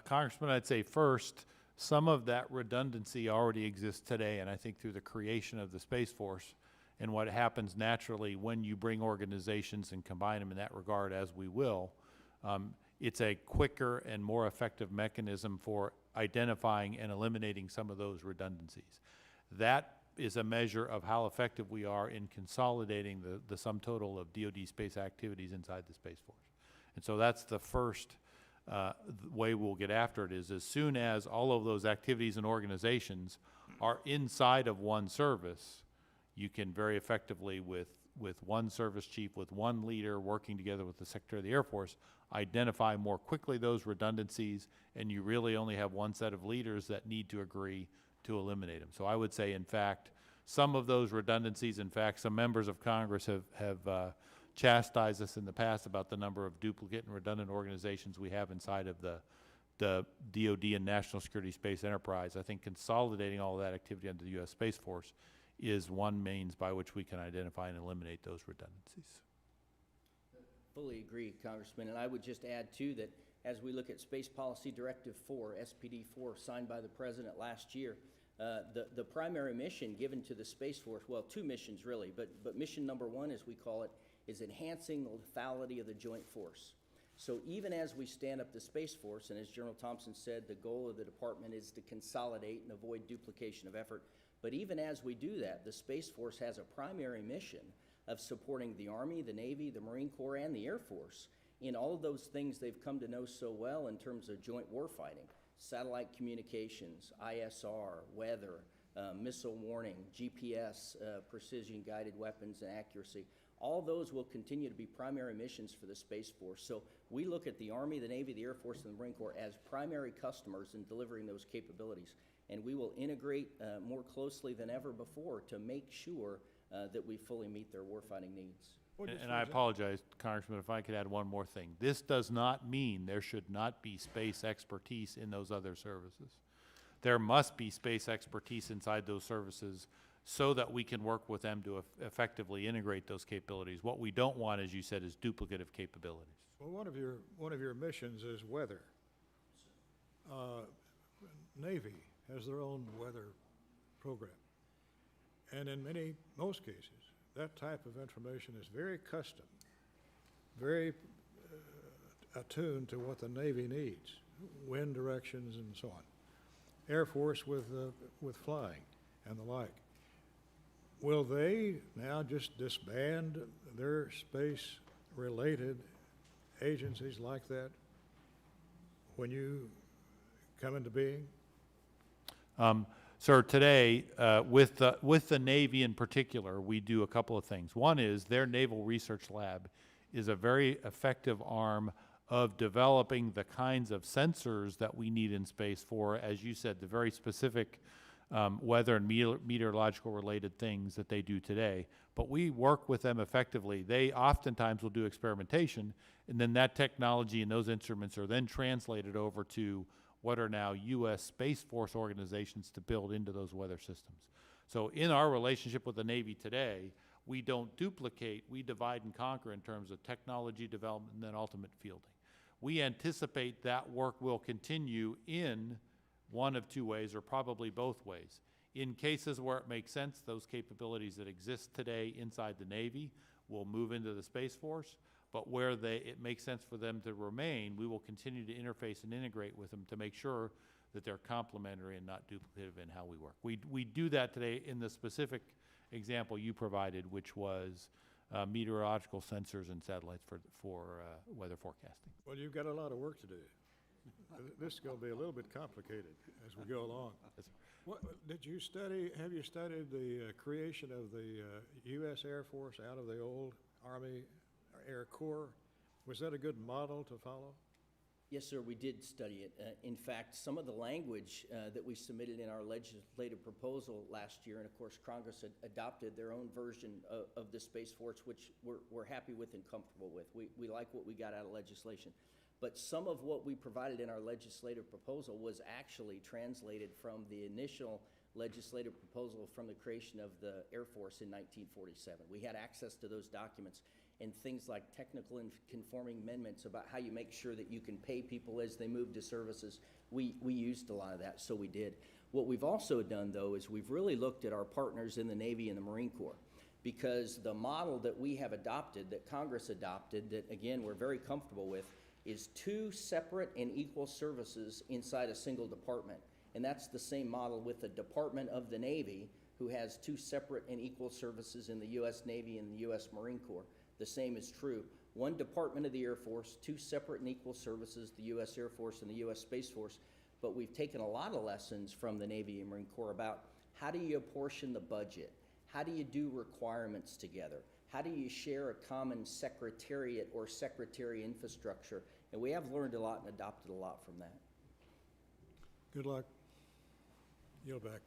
Congressman, I'd say first, some of that redundancy already exists today, and I think through the creation of the Space Force and what happens naturally when you bring organizations and combine them in that regard, as we will, it's a quicker and more effective mechanism for identifying and eliminating some of those redundancies. That is a measure of how effective we are in consolidating the sum total of DoD space activities inside the Space Force. And so that's the first way we'll get after it, is as soon as all of those activities and organizations are inside of one service, you can very effectively, with one service chief, with one leader, working together with the Secretary of the Air Force, identify more quickly those redundancies, and you really only have one set of leaders that need to agree to eliminate them. So I would say, in fact, some of those redundancies, in fact, some members of Congress have chastised us in the past about the number of duplicate and redundant organizations we have inside of the DoD and National Security Space Enterprise. I think consolidating all of that activity under the U.S. Space Force is one means by which we can identify and eliminate those redundancies. Fully agree, Congressman, and I would just add too that as we look at Space Policy Directive 4, SPD 4, signed by the President last year, the primary mission given to the Space Force, well, two missions really, but mission number one, as we call it, is enhancing the lethality of the joint force. So even as we stand up the Space Force, and as General Thompson said, the goal of the department is to consolidate and avoid duplication of effort, but even as we do that, the Space Force has a primary mission of supporting the Army, the Navy, the Marine Corps, and the Air Force in all of those things they've come to know so well in terms of joint warfighting: satellite communications, ISR, weather, missile warning, GPS, precision-guided weapons and accuracy. All those will continue to be primary missions for the Space Force. So we look at the Army, the Navy, the Air Force, and the Marine Corps as primary customers in delivering those capabilities. And we will integrate more closely than ever before to make sure that we fully meet their warfighting needs. And I apologize, Congressman, if I could add one more thing. This does not mean there should not be space expertise in those other services. There must be space expertise inside those services so that we can work with them to effectively integrate those capabilities. What we don't want, as you said, is duplicative capabilities. Well, one of your missions is weather. Navy has their own weather program. And in most cases, that type of information is very custom, very attuned to what the Navy needs, wind directions and so on. Air Force with flying and the like. Will they now just disband their space-related agencies like that when you come into being? Sir, today, with the Navy in particular, we do a couple of things. One is their Naval Research Lab is a very effective arm of developing the kinds of sensors that we need in space for, as you said, the very specific weather and meteorological related things that they do today. But we work with them effectively. They oftentimes will do experimentation, and then that technology and those instruments are then translated over to what are now U.S. Space Force organizations to build into those weather systems. So in our relationship with the Navy today, we don't duplicate, we divide and conquer in terms of technology development and then ultimate fielding. We anticipate that work will continue in one of two ways, or probably both ways. In cases where it makes sense, those capabilities that exist today inside the Navy will move into the Space Force, but where it makes sense for them to remain, we will continue to interface and integrate with them to make sure that they're complementary and not duplicative in how we work. We do that today in the specific example you provided, which was meteorological sensors and satellites for weather forecasting. Well, you've got a lot of work to do. This is going to be a little bit complicated as we go along. What, have you studied the creation of the U.S. Air Force out of the old Army Air Corps. Was that a good model to follow? Yes, sir, we did study it. In fact, some of the language that we submitted in our legislative proposal last year, and of course, Congress had adopted their own version of the Space Force, which we're happy with and comfortable with. We like what we got out of legislation. But some of what we provided in our legislative proposal was actually translated from the initial legislative proposal from the creation of the Air Force in 1947. We had access to those documents, and things like technical and conforming amendments about how you make sure that you can pay people as they move to services. We used a lot of that, so we did. What we've also done, though, is we've really looked at our partners in the Navy and the Marine Corps, because the model that we have adopted, that Congress adopted, that, again, we're very comfortable with, is 2 separate and equal services inside a single department. And that's the same model with the Department of the Navy, who has 2 separate and equal services in the U.S. Navy and the U.S. Marine Corps. The same is true. 1 Department of the Air Force, 2 separate and equal services, the U.S. Air Force and the U.S. Space Force. But we've taken a lot of lessons from the Navy and Marine Corps about how do you apportion the budget? How do you do requirements together? How do you share a common secretariat or secretary infrastructure? And we have learned a lot and adopted a lot from that. Good luck. Yield back.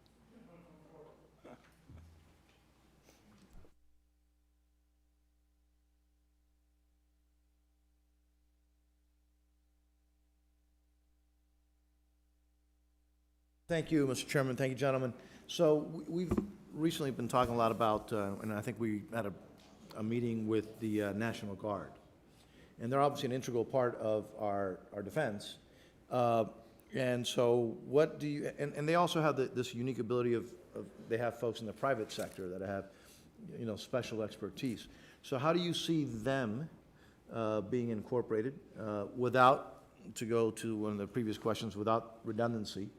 Thank you, Mr. Chairman. Thank you, gentlemen. So we've recently been talking a lot about, and I think we had a meeting with the National Guard. And they're obviously an integral part of our defense. And so what do you, and they also have this unique ability of, they have folks in the private sector that have, you know, special expertise. So how do you see them being incorporated without, to go to one of the previous questions, without redundancy?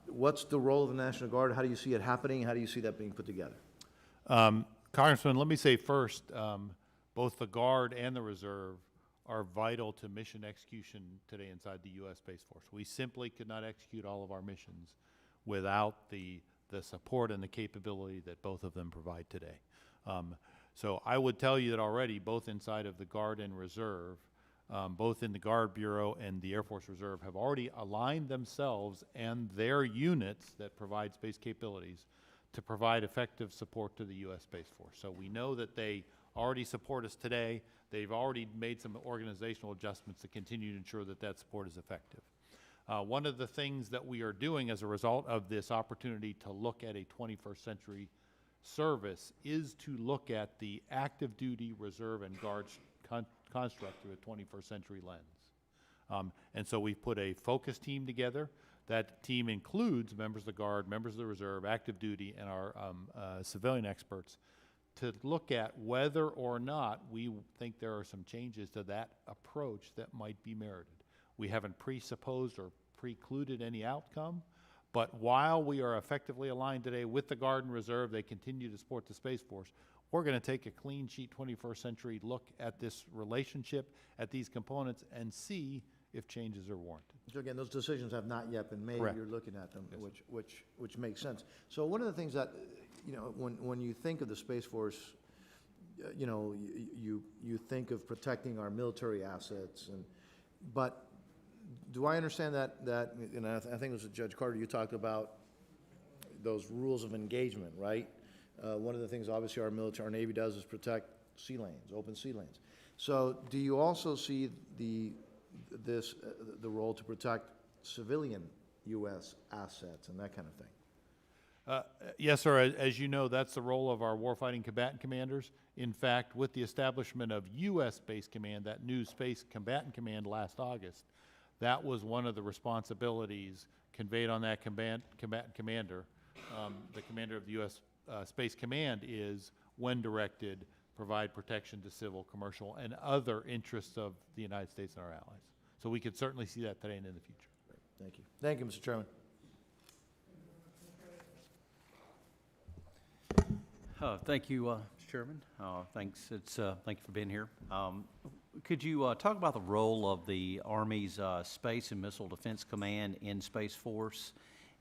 What's the role of the National Guard? How do you see it happening? How do you see that being put together? Congressman, let me say first, both the Guard and the Reserve are vital to mission execution today inside the U.S. Space Force. We simply could not execute all of our missions without the support and the capability that both of them provide today. So I would tell you that already, both inside of the Guard and Reserve, both in the Guard Bureau and the Air Force Reserve, have already aligned themselves and their units that provide space capabilities to provide effective support to the U.S. Space Force. So we know that they already support us today. They've already made some organizational adjustments to continue to ensure that that support is effective. One of the things that we are doing as a result of this opportunity to look at a 21st century service is to look at the active duty, reserve, and Guard construct through a 21st century lens. And so we've put a focus team together. That team includes members of the Guard, members of the Reserve, active duty, and our civilian experts to look at whether or not we think there are some changes to that approach that might be merited. We haven't presupposed or precluded any outcome, but while we are effectively aligned today with the Guard and Reserve, they continue to support the Space Force. We're going to take a clean sheet 21st century look at this relationship, at these components, and see if changes are warranted. So again, those decisions have not yet been made. Correct. You're looking at them, Yes. which makes sense. So one of the things that, you know, when you think of the Space Force, you know, you think of protecting our military assets, but do I understand that you know, I think it was Judge Carter, you talked about those rules of engagement, right? One of the things obviously our Navy does is protect sea lanes, open sea lanes. So do you also see the role to protect civilian U.S. assets and that kind of thing? Yes, sir. As you know, that's the role of our warfighting combatant commanders. In fact, with the establishment of U.S. Space Command, that new Space Combatant Command last August, that was one of the responsibilities conveyed on that combatant commander. The commander of the U.S. Space Command is, when directed, provide protection to civil, commercial, and other interests of the United States and our allies. So we could certainly see that today and in the future. Great. Thank you. Thank you, Mr. Chairman. Thank you, Mr. Chairman. Thanks. Thank you for being here. Could you talk about the role of the Army's Space and Missile Defense Command in Space Force?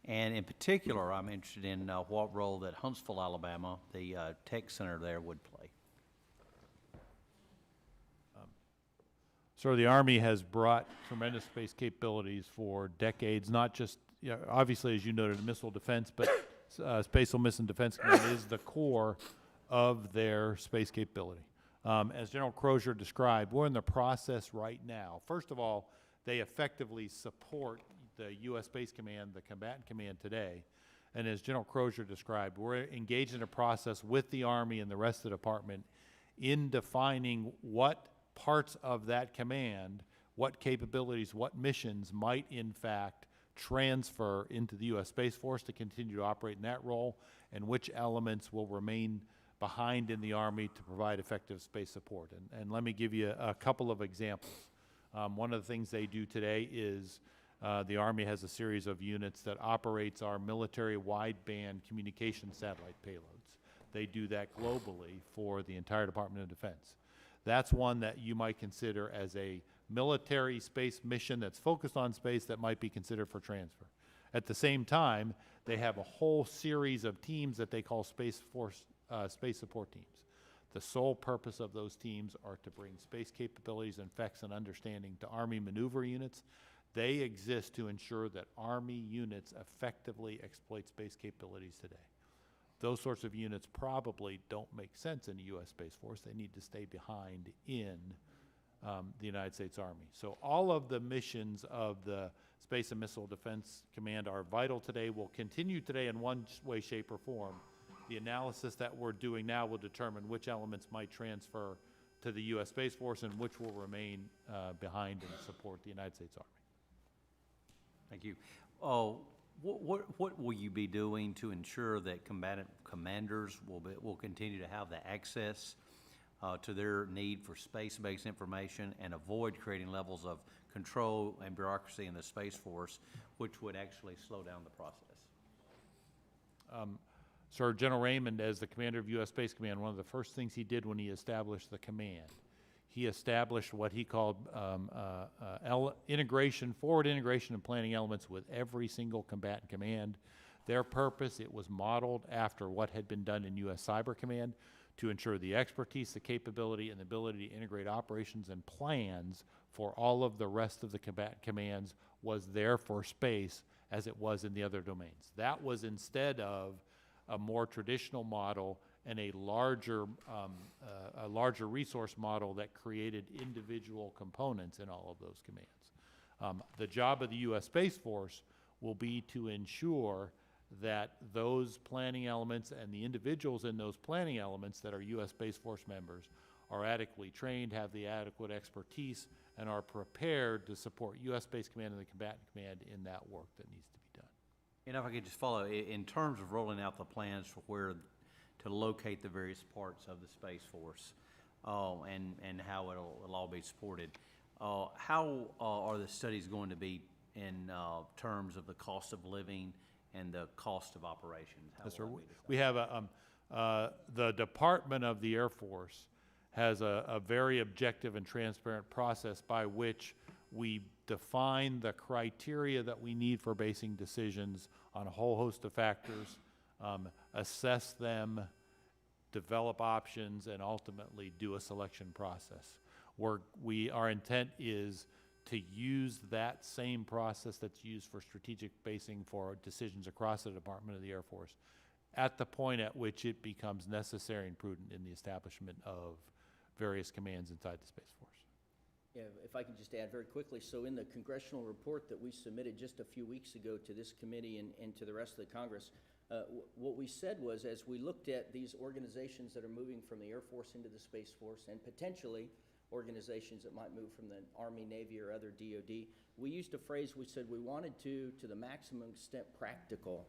And in particular, I'm interested in what role that Huntsville, Alabama, the tech center there, would play. So the Army has brought tremendous space capabilities for decades, not just, obviously, as you noted, missile defense, but Spatial Missile Defense Command is the core of their space capability. As General Crozier described, we're in the process right now. First of all, they effectively support the U.S. Space Command, the combatant command today. And as General Crozier described, we're engaged in a process with the Army and the rest of the department in defining what parts of that command, what capabilities, what missions might in fact transfer into the U.S. Space Force to continue to operate in that role, and which elements will remain behind in the Army to provide effective space support. And let me give you a couple of examples. One of the things they do today is the Army has a series of units that operates our military wideband communication satellite payloads. They do that globally for the entire Department of Defense. That's one that you might consider as a military space mission that's focused on space that might be considered for transfer. At the same time, they have a whole series of teams that they call Space Force space support teams. The sole purpose of those teams are to bring space capabilities and effects and understanding to Army maneuver units. They exist to ensure that Army units effectively exploit space capabilities today. Those sorts of units probably don't make sense in the U.S. Space Force. They need to stay behind in the United States Army. So all of the missions of the Space and Missile Defense Command are vital today, will continue today in one way, shape, or form. The analysis that we're doing now will determine which elements might transfer to the U.S. Space Force and which will remain behind and support the United States Army. Thank you. What will you be doing to ensure that combatant commanders will continue to have the access to their need for space-based information and avoid creating levels of control and bureaucracy in the Space Force, which would actually slow down the process? Sir, General Raymond, as the commander of U.S. Space Command, one of the first things he did when he established the command, he established what he called forward integration and planning elements with every single combatant command. Their purpose, it was modeled after what had been done in U.S. Cyber Command to ensure the expertise, the capability, and the ability to integrate operations and plans for all of the rest of the combatant commands was there for space as it was in the other domains. That was instead of a more traditional model and a larger resource model that created individual components in all of those commands. The job of the U.S. Space Force will be to ensure that those planning elements and the individuals in those planning elements that are U.S. Space Force members are adequately trained, have the adequate expertise, and are prepared to support U.S. Space Command and the combatant command in that work that needs to be done. And if I could just follow, in terms of rolling out the plans for where to locate the various parts of the Space Force and how it'll all be supported, how are the studies going to be in terms of the cost of living and the cost of operations? Yes, sir. We have the Department of the Air Force has a very objective and transparent process by which we define the criteria that we need for basing decisions on a whole host of factors, assess them, develop options, and ultimately do a selection process. Our intent is to use that same process that's used for strategic basing for decisions across the Department of the Air Force at the point at which it becomes necessary and prudent in the establishment of various commands inside the Space Force. Yeah, if I could just add very quickly, so in the congressional report that we submitted just a few weeks ago to this committee and to the rest of the Congress, what we said was, as we looked at these organizations that are moving from the Air Force into the Space Force and potentially organizations that might move from the Army, Navy, or other DOD, we used a phrase, we said we wanted to the maximum extent practical,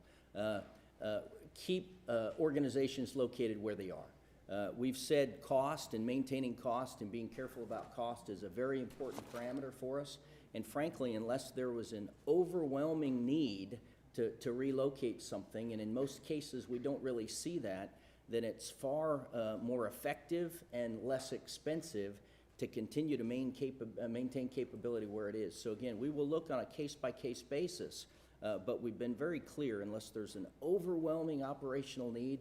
keep organizations located where they are. We've said cost and maintaining cost and being careful about cost is a very important parameter for us. And frankly, unless there was an overwhelming need to relocate something, and in most cases we don't really see that, then it's far more effective and less expensive to continue to maintain capability where it is. So again, we will look on a case-by-case basis, but we've been very clear, unless there's an overwhelming operational need,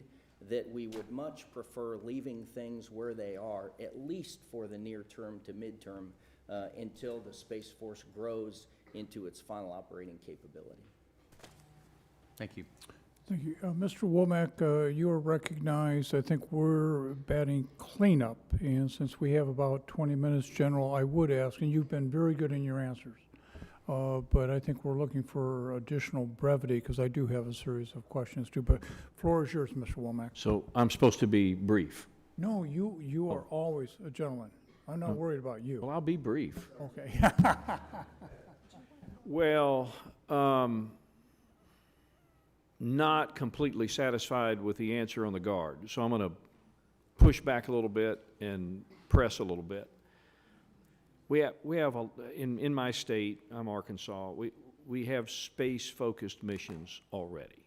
that we would much prefer leaving things where they are, at least for the near term to midterm, until the Space Force grows into its final operating capability. Thank you. Thank you. Mr. Womack, you are recognized. I think we're batting cleanup, and since we have about 20 minutes, General, I would ask, and you've been very good in your answers, but I think we're looking for additional brevity, because I do have a series of questions too, but floor is yours, Mr. Womack. So I'm supposed to be brief. No, you are always a gentleman. I'm not worried about you. Well, I'll be brief. Okay. Well, not completely satisfied with the answer on the guard, so I'm going to push back a little bit and press a little bit. We have in my state, I'm Arkansas, we have space-focused missions already.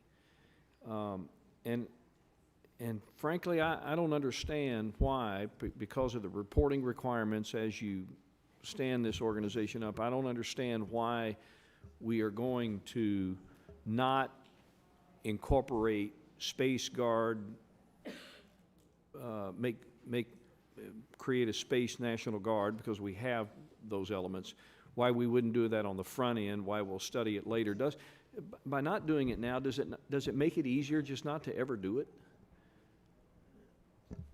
And frankly, I don't understand why, because of the reporting requirements as you stand this organization up, I don't understand why we are going to not incorporate Space Guard, create a Space National Guard, because we have those elements. Why we wouldn't do that on the front end, why we'll study it later. By not doing it now, does it make it easier just not to ever do it?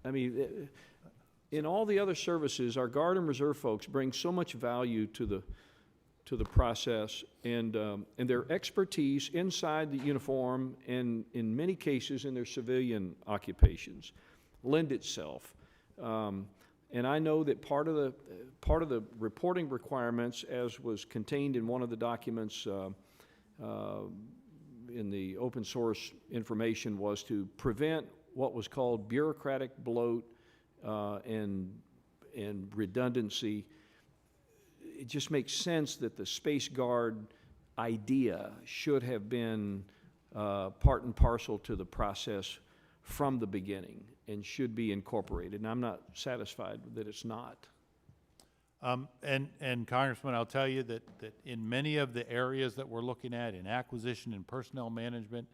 I mean, in all the other services, our Guard and Reserve folks bring so much value to the process, and their expertise inside the uniform and in many cases in their civilian occupations lend itself. And I know that part of the reporting requirements, as was contained in one of the documents in the open source information, was to prevent what was called bureaucratic bloat and redundancy. It just makes sense that the Space Guard idea should have been part and parcel to the process from the beginning and should be incorporated. And I'm not satisfied that it's not. And Congressman, I'll tell you that in many of the areas that we're looking at, in acquisition and personnel management,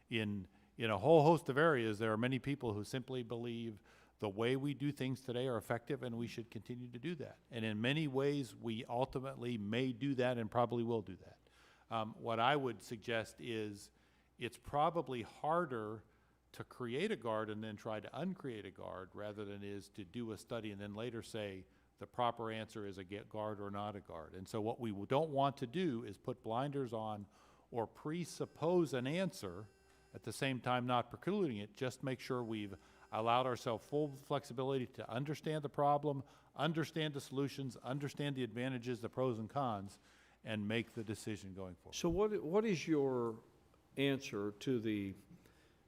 in a whole host of areas, there are many people who simply believe the way we do things today are effective and we should continue to do that. And in many ways, we ultimately may do that and probably will do that. What I would suggest is it's probably harder to create a guard and then try to uncreate a guard rather than it is to do a study and then later say the proper answer is a guard or not a guard. And so what we don't want to do is put blinders on or presuppose an answer at the same time not precluding it. Just make sure we've allowed ourselves full flexibility to understand the problem, understand the solutions, understand the advantages, the pros and cons, and make the decision going forward. So what is your answer to the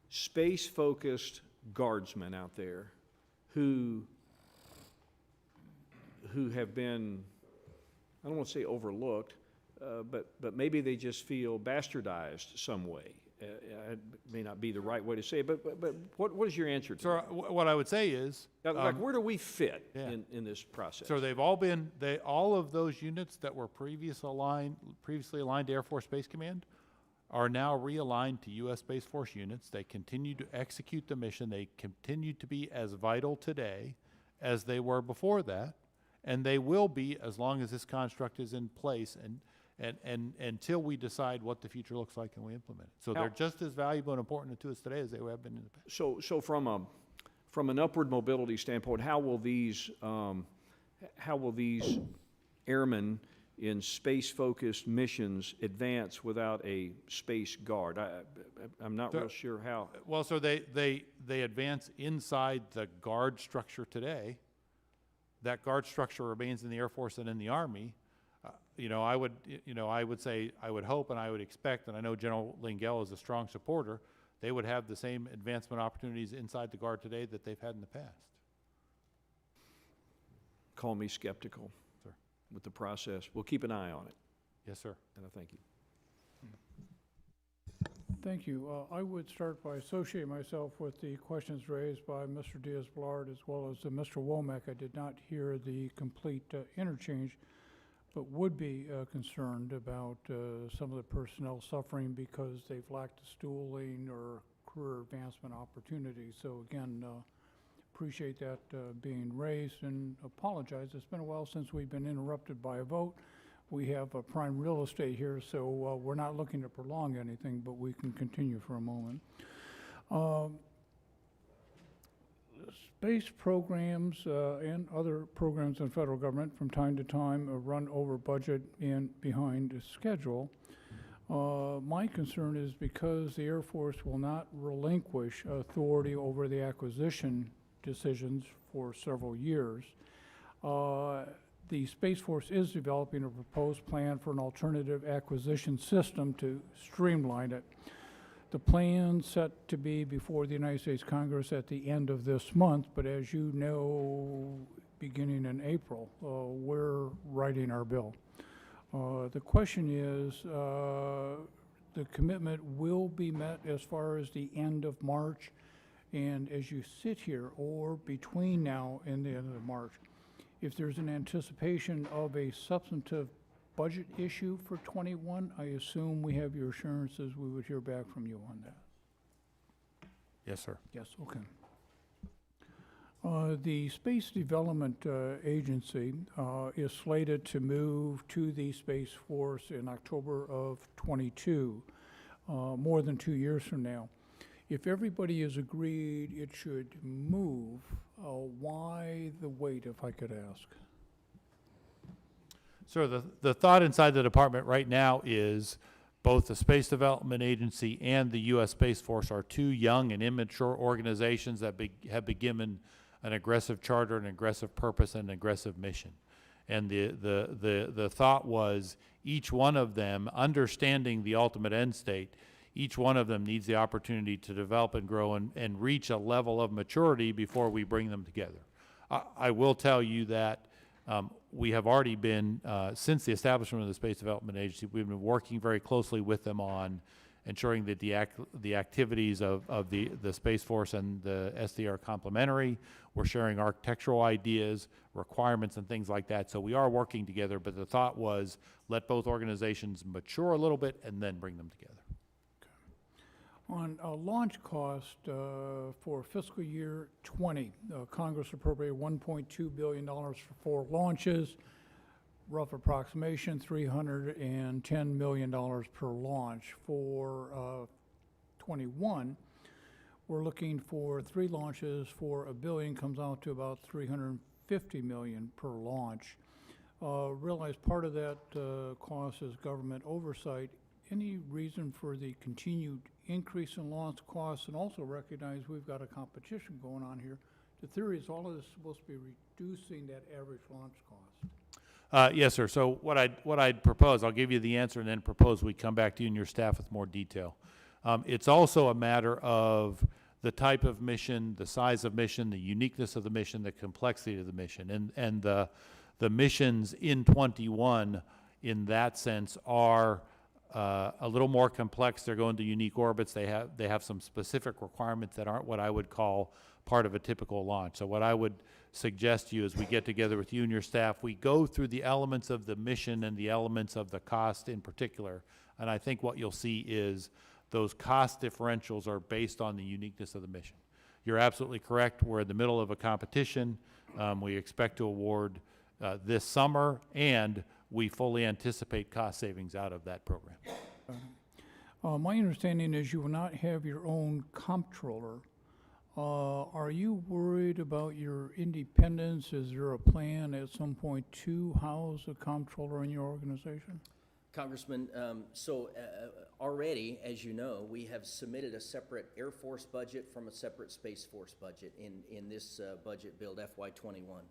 space-focused guardsmen out there who have been, I don't want to say overlooked, but maybe they just feel bastardized some way? It may not be the right way to say it, but what is your answer to that? What I would say is, like, where do we fit in this process? So all of those units that were previously aligned to Air Force Space Command are now realigned to U.S. Space Force units. They continue to execute the mission. They continue to be as vital today as they were before that, and they will be as long as this construct is in place and until we decide what the future looks like and we implement it. So they're just as valuable and important to us today as they have been in the past. So from an upward mobility standpoint, how will these airmen in space-focused missions advance without a space guard? I'm not real sure how. Well, so they advance inside the guard structure today. That guard structure remains in the Air Force and in the Army. I would say, I would hope and I would expect, and I know General Lingell is a strong supporter, they would have the same advancement opportunities inside the Guard today that they've had in the past. Call me skeptical, sir, with the process. We'll keep an eye on it. Yes, sir. And I thank you. Thank you. I would start by associating myself with the questions raised by Mr. Diaz-Balart as well as Mr. Womack. I did not hear the complete interchange, but would be concerned about some of the personnel suffering because they've lacked the schooling or career advancement opportunities. So again, appreciate that being raised and apologize. It's been a while since we've been interrupted by a vote. We have prime real estate here, so we're not looking to prolong anything, but we can continue for a moment. Space programs and other programs in federal government from time to time run over budget and behind schedule. My concern is because the Air Force will not relinquish authority over the acquisition decisions for several years. The Space Force is developing a proposed plan for an alternative acquisition system to streamline it. The plan set to be before the United States Congress at the end of this month, but as you know, beginning in April, we're writing our bill. The question is, the commitment will be met as far as the end of March, and as you sit here, or between now and the end of March, if there's an anticipation of a substantive budget issue for 21, I assume we have your assurances we would hear back from you on that. Yes, sir. Yes, okay. The Space Development Agency is slated to move to the Space Force in October of 22, more than 2 years from now. If everybody is agreed it should move, why the wait, if I could ask? Sir, the thought inside the department right now is both the Space Development Agency and the U.S. Space Force are two young and immature organizations that have been given an aggressive charter, an aggressive purpose, and an aggressive mission. And the thought was each one of them, understanding the ultimate end state, each one of them needs the opportunity to develop and grow and reach a level of maturity before we bring them together. I will tell you that we have already been, since the establishment of the Space Development Agency, we've been working very closely with them on ensuring that the activities of the Space Force and the SDR are complementary. We're sharing architectural ideas, requirements, and things like that. So we are working together, but the thought was let both organizations mature a little bit and then bring them together. On launch cost for fiscal year 20, Congress appropriated $1.2 billion for 4 launches, rough approximation, $310 million per launch. For 21, we're looking for 3 launches for $1 billion, comes out to about $350 million per launch. Realize part of that cost is government oversight. Any reason for the continued increase in launch costs, and also recognize we've got a competition going on here? The theory is all of this is supposed to be reducing that average launch cost. Yes, sir. So what I'd propose, I'll give you the answer and then propose we come back to you and your staff with more detail. It's also a matter of the type of mission, the size of mission, the uniqueness of the mission, the complexity of the mission, and the missions in 21 in that sense are a little more complex. They're going to unique orbits. They have some specific requirements that aren't what I would call part of a typical launch. So what I would suggest to you is we get together with you and your staff, we go through the elements of the mission and the elements of the cost in particular, and I think what you'll see is those cost differentials are based on the uniqueness of the mission. You're absolutely correct. We're in the middle of a competition. We expect to award this summer, and we fully anticipate cost savings out of that program. My understanding is you will not have your own comptroller. Are you worried about your independence? Is there a plan at some point to house a comptroller in your organization? Congressman, already, as you know, we have submitted a separate Air Force budget from a separate Space Force budget in this budget build FY21.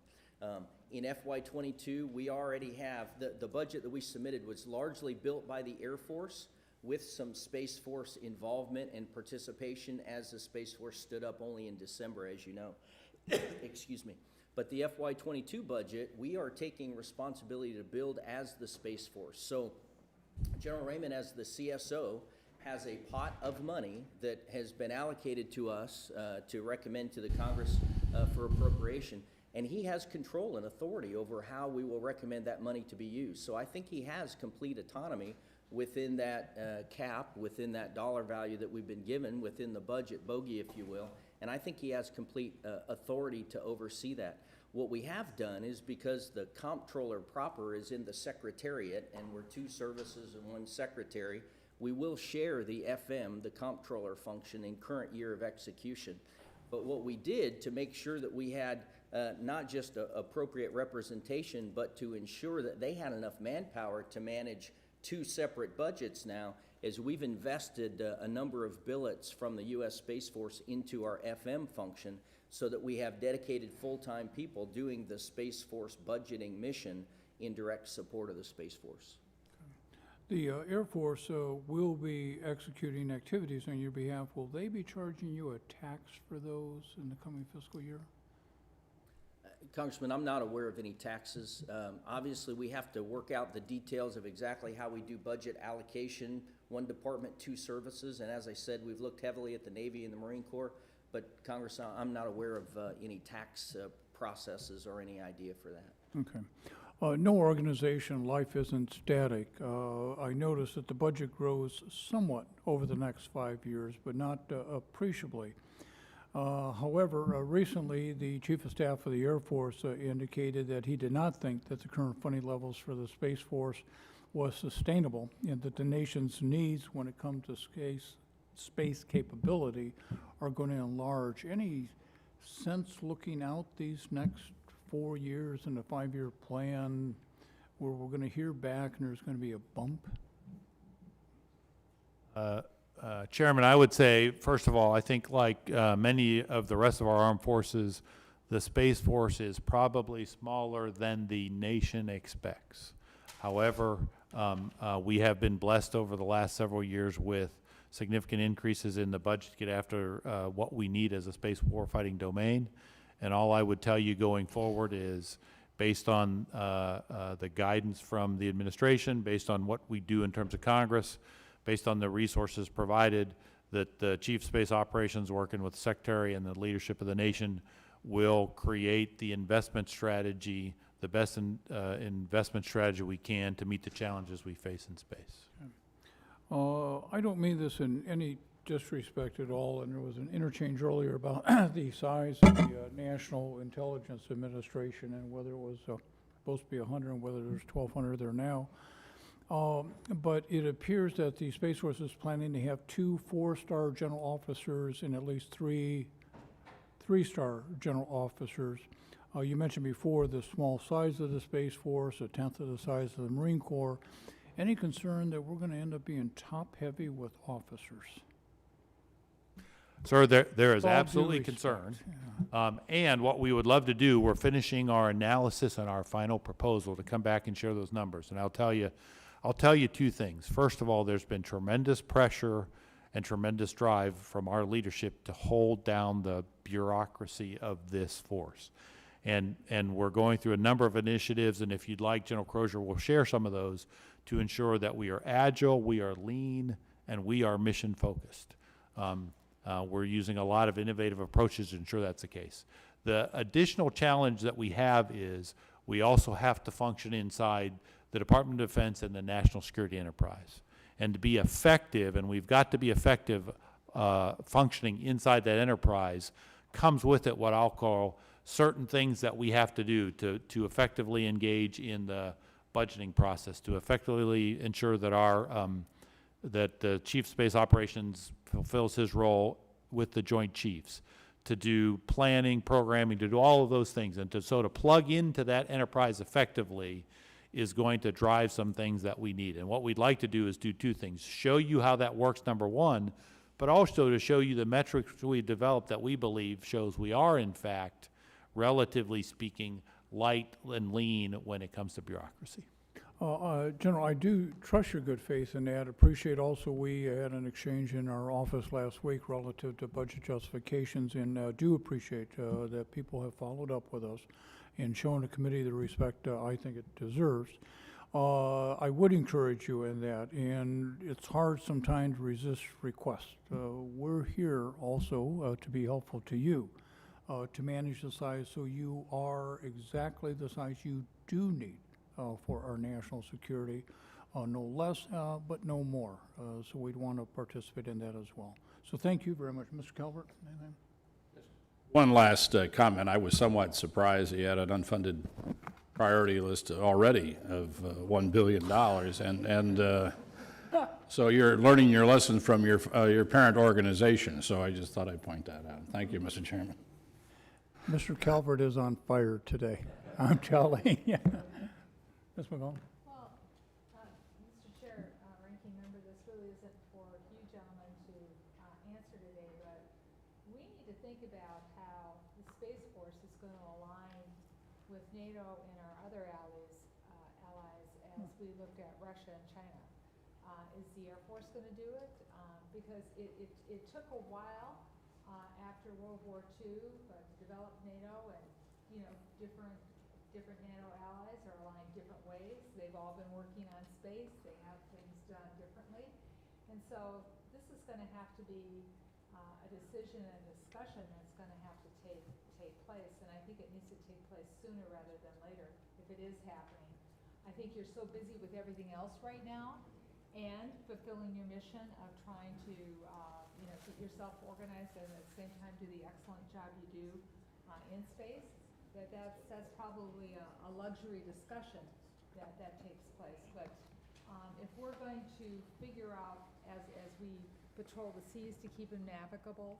In FY22, we already have, the budget that we submitted was largely built by the Air Force with some Space Force involvement and participation as the Space Force stood up only in December, as you know. Excuse me. But the FY22 budget, we are taking responsibility to build as the Space Force. So General Raymond, as the CSO, has a pot of money that has been allocated to us to recommend to the Congress for appropriation. And he has control and authority over how we will recommend that money to be used. So I think he has complete autonomy within that cap, within that dollar value that we've been given, within the budget bogey, if you will. and I think he has complete authority to oversee that. What we have done is, because the comptroller proper is in the secretariat, and we're 2 services and 1 secretary, we will share the FM, the comptroller function, in current year of execution. But what we did to make sure that we had not just appropriate representation, but to ensure that they had enough manpower to manage 2 separate budgets now, is we've invested a number of billets from the U.S. Space Force into our FM function, so that we have dedicated full-time people doing the Space Force budgeting mission in direct support of the Space Force. The Air Force will be executing activities on your behalf. Will they be charging you a tax for those in the coming fiscal year? Congressman, I'm not aware of any taxes. Obviously, we have to work out the details of exactly how we do budget allocation, 1 department, 2 services, and as I said, we've looked heavily at the Navy and the Marine Corps, but Congress, I'm not aware of any tax processes or any idea for that. Okay. No organization, life isn't static. I noticed that the budget grows somewhat over the next 5 years, but not appreciably. However, recently, the Chief of Staff of the Air Force indicated that he did not think that the current funding levels for the Space Force was sustainable, and that the nation's needs when it comes to space capability are going to enlarge. Any sense looking out these next 4 years in the 5-year plan where we're going to hear back and there's going to be a bump? Chairman, I would say, first of all, I think like many of the rest of our armed forces, the Space Force is probably smaller than the nation expects. However, we have been blessed over the last several years with significant increases in the budget to get after what we need as a space warfighting domain. And all I would tell you going forward is, based on the guidance from the administration, based on what we do in terms of Congress, based on the resources provided, that the Chief of Space Operations, working with the Secretary and the leadership of the nation, will create the investment strategy, the best investment strategy we can to meet the challenges we face in space. I don't mean this in any disrespect at all, and there was an interchange earlier about the size of the National Intelligence Administration and whether it was supposed to be 100 and whether there's 1,200 there now. But it appears that the Space Force is planning to have 2 4-star general officers and at least 3 3-star general officers. You mentioned before the small size of the Space Force, 1/10 of the size of the Marine Corps. Any concern that we're going to end up being top-heavy with officers? Sir, there is All due absolutely respect, concern. yeah. And what we would love to do, we're finishing our analysis on our final proposal to come back and share those numbers. And I'll tell you 2 things. First of all, there's been tremendous pressure and tremendous drive from our leadership to hold down the bureaucracy of this force. And we're going through a number of initiatives, and if you'd like, General Crozier will share some of those to ensure that we are agile, we are lean, and we are mission-focused. We're using a lot of innovative approaches to ensure that's the case. The additional challenge that we have is we also have to function inside the Department of Defense and the national security enterprise. And to be effective, and we've got to be effective functioning inside that enterprise, comes with it what I'll call certain things that we have to do to effectively engage in the budgeting process, to effectively ensure that that the Chief of Space Operations fulfills his role with the Joint Chiefs, to do planning, programming, to do all of those things. And to plug into that enterprise effectively is going to drive some things that we need. And what we'd like to do is do 2 things. Show you how that works, number 1, but also to show you the metrics we developed that we believe shows we are, in fact, relatively speaking, light and lean when it comes to bureaucracy. General, I do trust your good faith in that. Appreciate also we had an exchange in our office last week relative to budget justifications, and do appreciate that people have followed up with us and shown the committee the respect I think it deserves. I would encourage you in that, and it's hard sometimes to resist requests. We're here also to be helpful to you, to manage the size so you are exactly the size you do need for our national security, no less, but no more. So we'd want to participate in that as well. So thank you very much. Mr. Calvert, anything? Yes, One last comment. I was somewhat surprised he had an unfunded priority list already of $1 billion. So you're learning your lesson from your parent organization. So I just thought I'd point that out. Thank you, Mr. Chairman. Mr. Calvert is on fire today. I'm telling you. Ms. McGowan? Well, Mr. Chair, Ranking Member, this really isn't for you gentlemen to answer today, but we need to think about how the Space Force is going to align with NATO and our other allies as we look at Russia and China. Is the Air Force going to do it? Because it took a while after World War II to develop NATO, and different NATO allies are aligned different ways. They've all been working on space. They have things done differently. And so this is going to have to be a decision and discussion that's going to have to take place. And I think it needs to take place sooner rather than later if it is happening. I think you're so busy with everything else right now and fulfilling your mission of trying to keep yourself organized and at the same time do the excellent job you do in space, that's probably a luxury discussion that takes place. But if we're going to figure out as we patrol the seas to keep them navigable,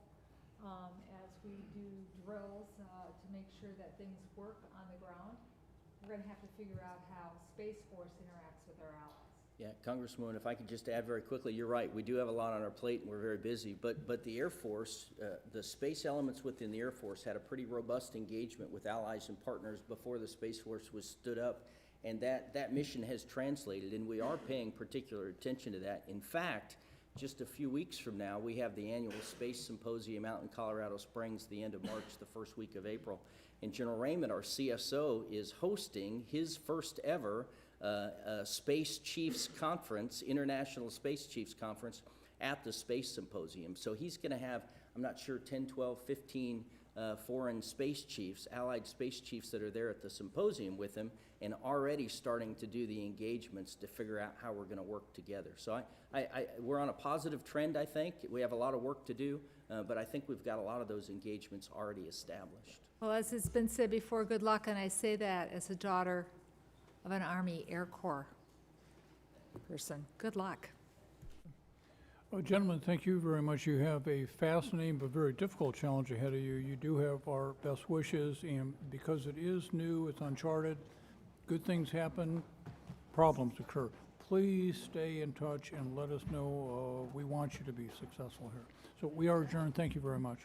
as we do drills to make sure that things work on the ground, we're going to have to figure out how Space Force interacts with our allies. Yeah, Congresswoman, if I could just add very quickly, you're right, we do have a lot on our plate and we're very busy, but the Air Force, the space elements within the Air Force had a pretty robust engagement with allies and partners before the Space Force was stood up, and that mission has translated, and we are paying particular attention to that. In fact, just a few weeks from now, we have the annual Space Symposium out in Colorado Springs the end of March, the first week of April, and General Raymond, our CSO, is hosting his first ever Space Chiefs Conference, International Space Chiefs Conference at the Space Symposium. So he's going to have, I'm not sure, 10, 12, 15 foreign space chiefs, allied space chiefs that are there at the symposium with him and already starting to do the engagements to figure out how we're going to work together. So we're on a positive trend, I think. We have a lot of work to do, but I think we've got a lot of those engagements already established. Well, as it's been said before, good luck, and I say that as a daughter of an Army Air Corps person. Good luck. Well, gentlemen, thank you very much. You have a fascinating but very difficult challenge ahead of you. You do have our best wishes, and because it is new, it's uncharted, good things happen, problems occur. Please stay in touch and let us know. We want you to be successful here. So we are adjourned. Thank you very much.